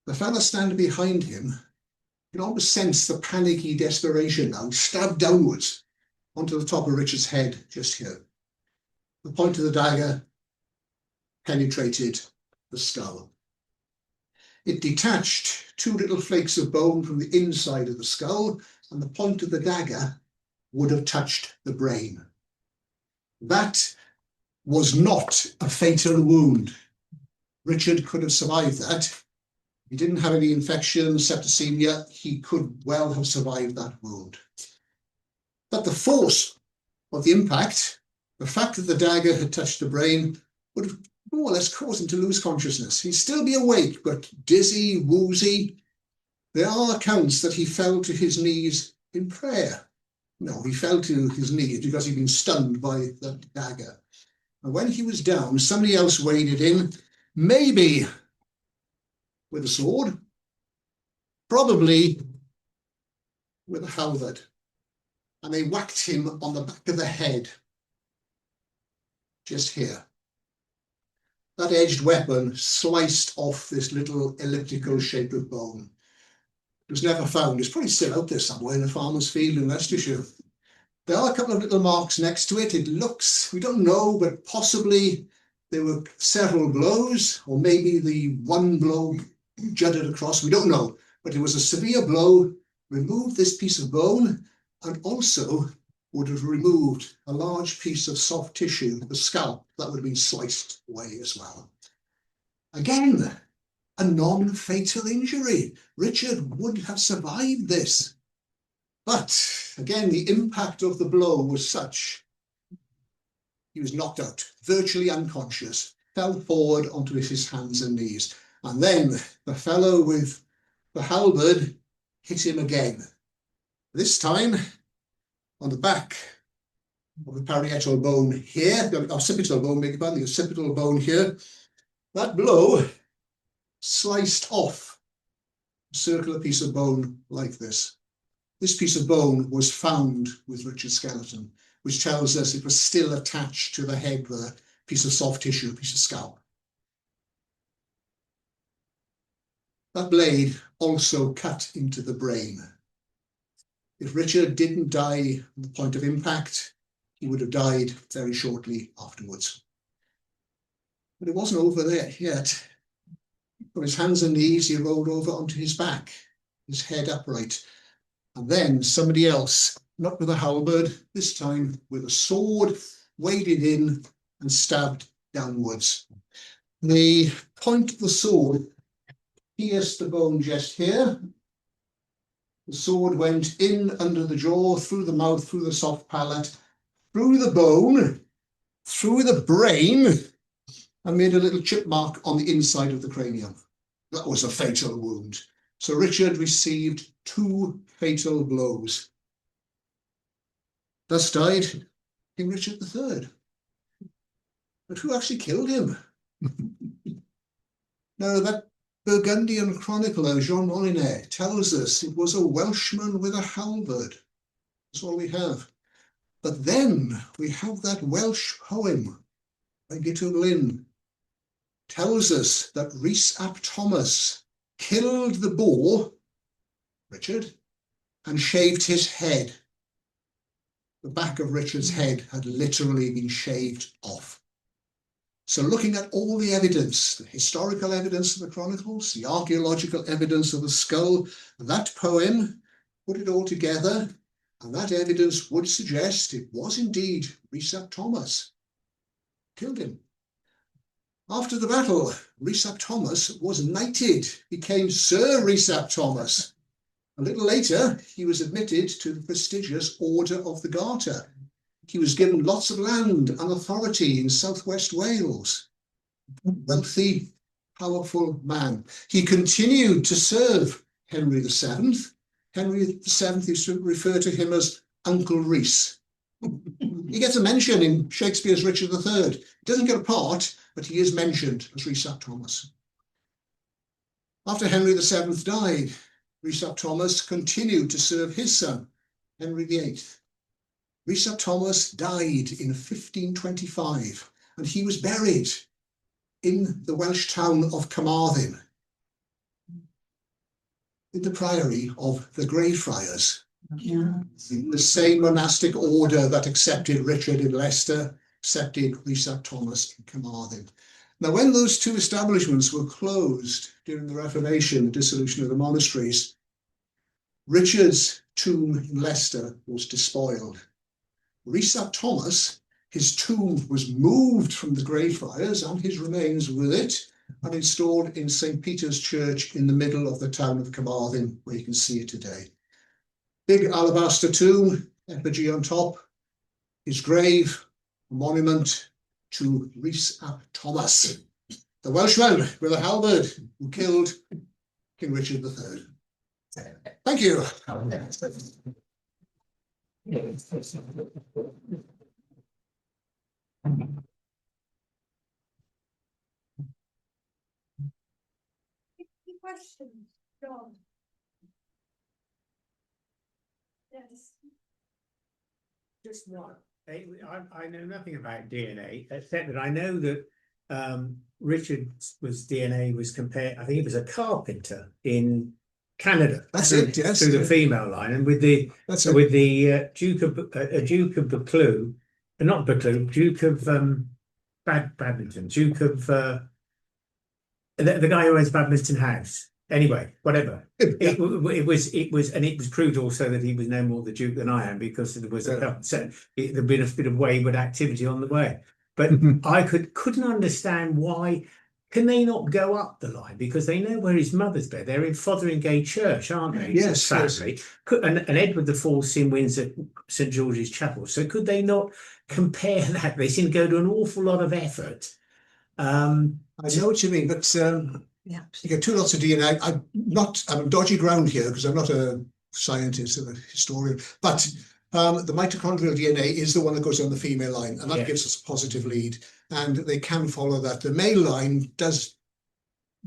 The fellow standing behind him, you can almost sense the panicky desperation now, stabbed downwards onto the top of Richard's head, just here. The point of the dagger penetrated the skull. It detached two little flakes of bone from the inside of the skull, and the point of the dagger would have touched the brain. That was not a fatal wound. Richard could have survived that. He didn't have any infection, septicemia. He could well have survived that wound. But the force of the impact, the fact that the dagger had touched the brain, would have more or less caused him to lose consciousness. He'd still be awake, but dizzy, woozy. There are accounts that he fell to his knees in prayer. No, he fell to his knees because he'd been stunned by the dagger. And when he was down, somebody else waded in, maybe with a sword, probably with a halberd. And they whacked him on the back of the head, just here. That edged weapon sliced off this little elliptical shape of bone. It was never found. It's probably still out there somewhere in a farmer's field in Leicestershire. There are a couple of little marks next to it. It looks, we don't know, but possibly there were several blows, or maybe the one blow jutted across. We don't know, but it was a severe blow, removed this piece of bone, and also would have removed a large piece of soft tissue, the scalp, that would have been sliced away as well. Again, a non-fatal injury. Richard would have survived this. But again, the impact of the blow was such, he was knocked out, virtually unconscious, fell forward onto his hands and knees. And then the fellow with the halberd hit him again. This time on the back of the parietal bone here, the occipital bone, beg your pardon, the occipital bone here. That blow sliced off circular piece of bone like this. This piece of bone was found with Richard's skeleton, which tells us it was still attached to the head with a piece of soft tissue, a piece of scalp. That blade also cut into the brain. If Richard didn't die at the point of impact, he would have died very shortly afterwards. But it wasn't over there yet. From his hands and knees, he rolled over onto his back, his head upright. And then somebody else, not with a halberd, this time with a sword, waded in and stabbed downwards. The point of the sword pierced the bone just here. The sword went in under the jaw, through the mouth, through the soft palate, through the bone, through the brain, and made a little chip mark on the inside of the cranium. That was a fatal wound. So Richard received 2 fatal blows. Thus died King Richard III. But who actually killed him? Now, that Burgundian chronicler, Jean Molyneux, tells us it was a Welshman with a halberd. That's all we have. But then we have that Welsh poem by Guto Glyn. Tells us that Rhys ap Thomas killed the boar, Richard, and shaved his head. The back of Richard's head had literally been shaved off. So looking at all the evidence, the historical evidence of the chronicles, the archaeological evidence of the skull, that poem, put it all together, and that evidence would suggest it was indeed Rhys ap Thomas killed him. After the battle, Rhys ap Thomas was knighted, became Sir Rhys ap Thomas. A little later, he was admitted to the prestigious Order of the Garter. He was given lots of land and authority in southwest Wales. Wealthy, powerful man. He continued to serve Henry VII. Henry VII used to refer to him as Uncle Rhys. He gets a mention in Shakespeare's Richard III. He doesn't get a part, but he is mentioned as Rhys ap Thomas. After Henry VII died, Rhys ap Thomas continued to serve his son, Henry VIII. Rhys ap Thomas died in 1525, and he was buried in the Welsh town of Carmarthen, in the priory of the Greyfriars, the same monastic order that accepted Richard in Leicester, accepted Rhys ap Thomas in Carmarthen. Now, when those 2 establishments were closed during the Reformation, the dissolution of the monasteries, Richard's tomb in Leicester was despoiled. Rhys ap Thomas, his tomb was moved from the Greyfriars and his remains with it and installed in St. Peter's Church in the middle of the town of Carmarthen, where you can see it today. Big alabaster tomb, effigy on top, his grave, a monument to Rhys ap Thomas, the Welshman with a halberd who killed King Richard III. Thank you. Any questions, John? Yes. Just one. I know nothing about DNA, except that I know that Richard's DNA was compared. I think he was a carpenter in Canada. That's it, yes. Through the female line, and with the Duke of Buccleuch, not Buccleuch, Duke of Badminton, Duke of the guy who owns Badminton House. Anyway, whatever. It was, and it was proved also that he was no more the Duke than I am, because there was there'd been a bit of wayward activity on the way. But I couldn't understand why. Can they not go up the line, because they know where his mother's buried? They're in Fotheringay Church, aren't they? Yes, sadly. Yes. And Edward IV sin wins at St George's Chapel. So could they not compare that? They seem to go to an awful lot of effort. I know what you mean, but Yeah. you get 2 lots of DNA. I'm on dodgy ground here because I'm not a scientist or a historian, but the mitochondrial DNA is the one that goes on the female line, and that gives us a positive lead, and they can follow that. The male line does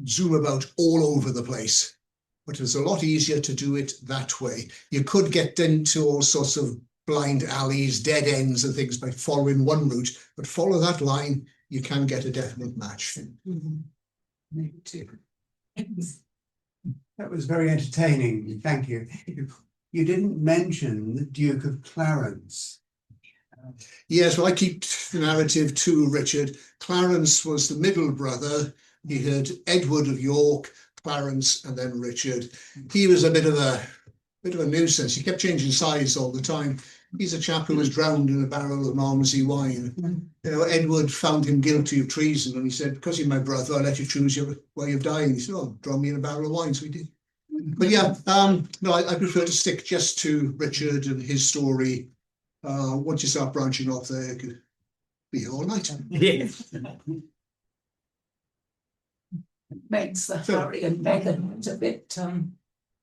zoom about all over the place, but it was a lot easier to do it that way. You could get into all sorts of blind alleys, dead ends and things by following one route, but follow that line, you can get a definite match. Me too. That was very entertaining, thank you. You didn't mention the Duke of Clarence. Yes, well, I keep the narrative to Richard. Clarence was the middle brother. He had Edward of York, Clarence, and then Richard. He was a bit of a nuisance. He kept changing sides all the time. He's a chap who was drowned in a barrel of Malmsey wine. You know, Edward found him guilty of treason, and he said, "Because you're my brother, I'll let you choose your way of dying." He said, "Oh, drown me in a barrel of wine." So he did. But yeah, no, I prefer to stick just to Richard and his story. Once you start branching off there, it could be all night. Yes. Makes the Harry and Meghan a bit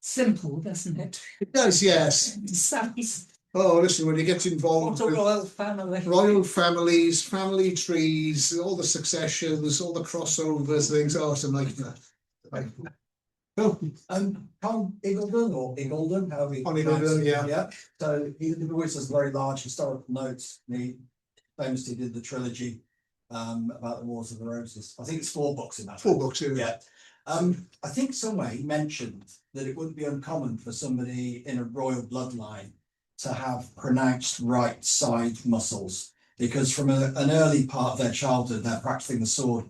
simple, doesn't it? It does, yes. Sounds Oh, listen, when you get involved what a with royal family. royal families, family trees, all the successions, all the crossovers, things, oh, it's a nightmare. Oh, Con Eagledon or Eagledon, however you Con pronounce Eagledon, it, yeah. So he always has very large historical notes. And he famously did the trilogy about the Wars of the Roses. I think it's 4 books in that. 4 books, yeah. Yeah. I think somewhere he mentioned that it wouldn't be uncommon for somebody in a royal bloodline to have pronounced right side muscles, because from an early part of their childhood, they're practicing the sword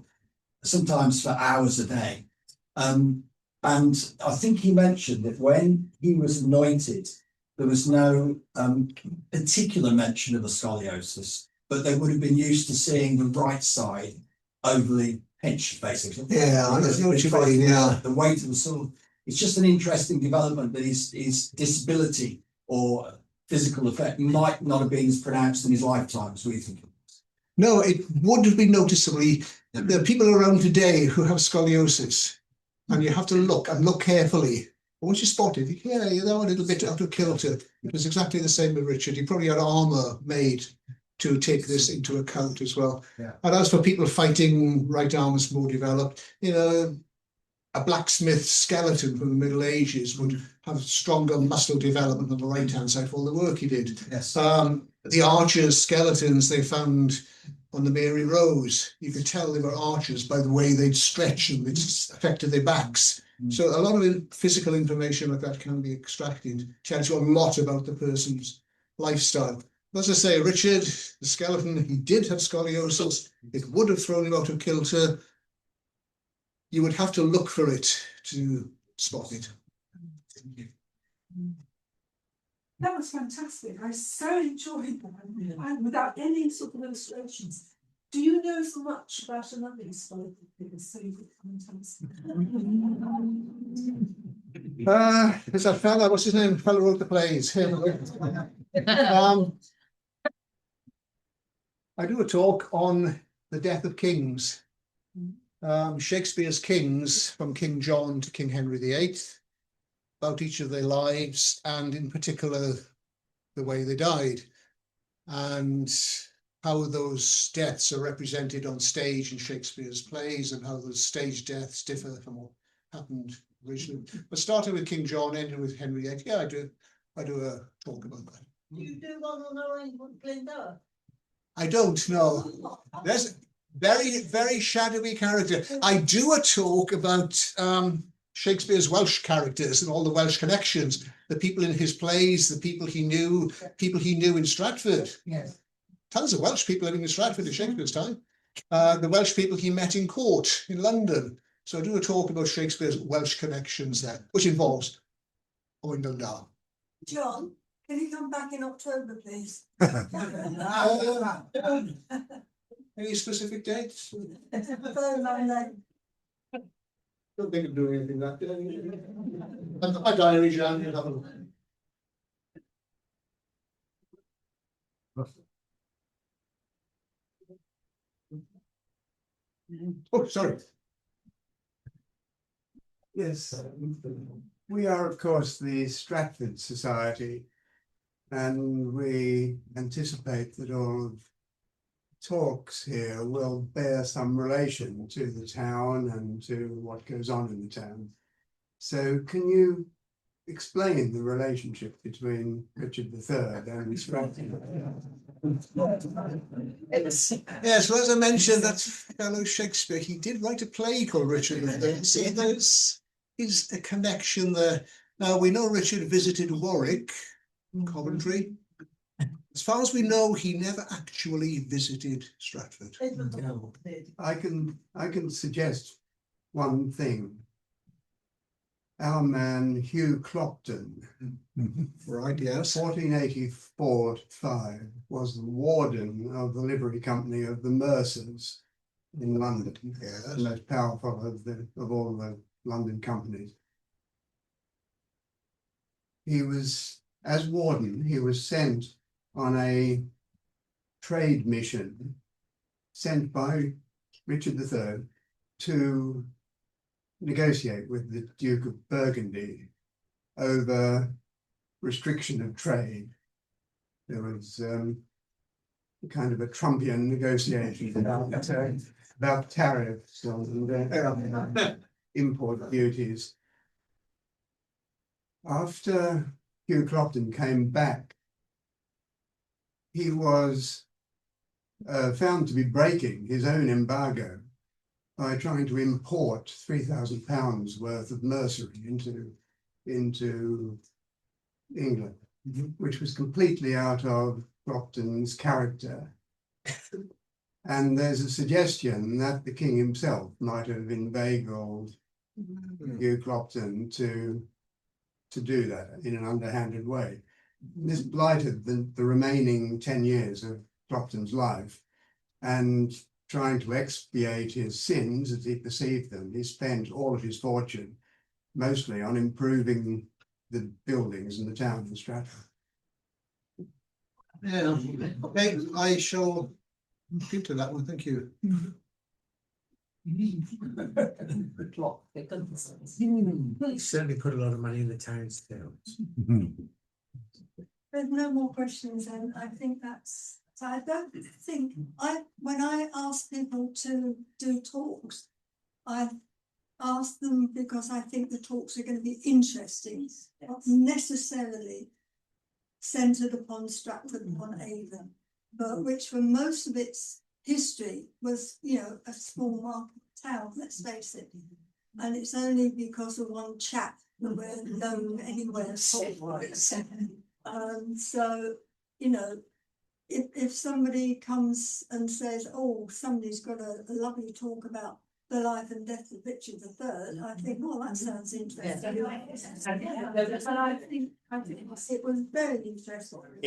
sometimes for hours a day. And I think he mentioned that when he was anointed, there was no particular mention of a scoliosis, but they would have been used to seeing the right side overly pinched, basically. Yeah, I know what you mean, yeah. The weight of the sword. It's just an interesting development that his disability or physical effect might not have been as pronounced in his lifetime as we think. No, it would have been noticeably. There are people around today who have scoliosis, and you have to look carefully. Once you spot it, yeah, you're a little bit out of kilter. It was exactly the same with Richard. He probably had armour made to take this into account as well. Yeah. And as for people fighting right arms more developed, you know, a blacksmith skeleton from the Middle Ages would have stronger muscle development on the right hand side for all the work he did. Yes. The archers' skeletons they found on the Mary Rose, you could tell they were archers by the way they'd stretch and it affected their backs. So a lot of physical information like that can be extracted, tells you a lot about the person's lifestyle. As I say, Richard, the skeleton, he did have scoliosis. It would have thrown him out of kilter. You would have to look for it to spot it. That was fantastic. I so enjoyed that, and without any sort of illustrations. Do you know as much about another historical figure so you could come and tell us? There's that fella, what's his name? The fella who wrote the plays. I do a talk on the death of kings. Shakespeare's kings, from King John to King Henry VIII, about each of their lives, and in particular, the way they died, and how those deaths are represented on stage in Shakespeare's plays, and how those stage deaths differ from what happened originally. But starting with King John, ending with Henry VIII, yeah, I do a talk about that. Do you do one on Orange Glendower? I don't know. There's a very, very shadowy character. I do a talk about Shakespeare's Welsh characters and all the Welsh connections, the people in his plays, the people he knew in Stratford. Yes. Tons of Welsh people living in Stratford in Shakespeare's time. The Welsh people he met in court in London. So I do a talk about Shakespeare's Welsh connections there, which involves Owen Dundar. John, can you come back in October, please? Any specific dates? Phone line then. Don't think of doing anything that day. I've got my diary, Jan. You'll have a look. Oh, sorry. Yes, we are, of course, the Stratford Society, and we anticipate that all of talks here will bear some relation to the town and to what goes on in the town. So can you explain the relationship between Richard III and Stratford? Yes, well, as I mentioned, that fellow Shakespeare, he did write a play called Richard III. See, there's is a connection there. Now, we know Richard visited Warwick, Coventry. As far as we know, he never actually visited Stratford. I can suggest one thing. Our man Hugh Clopton, Right, yes. 1484-5, was the warden of the livery company of the Mercers in London. Yes. The most powerful of all the London companies. He was, as warden, he was sent on a trade mission sent by Richard III to negotiate with the Duke of Burgundy over restriction of trade. There was kind of a Trumpian negotiation about tariffs and import duties. After Hugh Clopton came back, he was found to be breaking his own embargo by trying to import £3,000 worth of mercery into England, which was completely out of Clopton's character. And there's a suggestion that the king himself might have inveigled Hugh Clopton to do that in an underhanded way. This blighted the remaining 10 years of Clopton's life, and trying to expiate his sins as he perceived them, he spent all of his fortune mostly on improving the buildings in the town of Stratford. Yeah, okay, I shall keep to that one, thank you. He certainly put a lot of money in the town still. There's no more questions, and I think that's. So I don't think when I ask people to do talks, I ask them because I think the talks are going to be interesting, not necessarily centred upon Stratford upon Avon, but which for most of its history was, you know, a small market town, let's face it. And it's only because of one chap that we're known anywhere. So, you know, if somebody comes and says, oh, somebody's got a lovely talk about the life and death of Richard III, I think, well, that sounds interesting. And I think it was very interesting.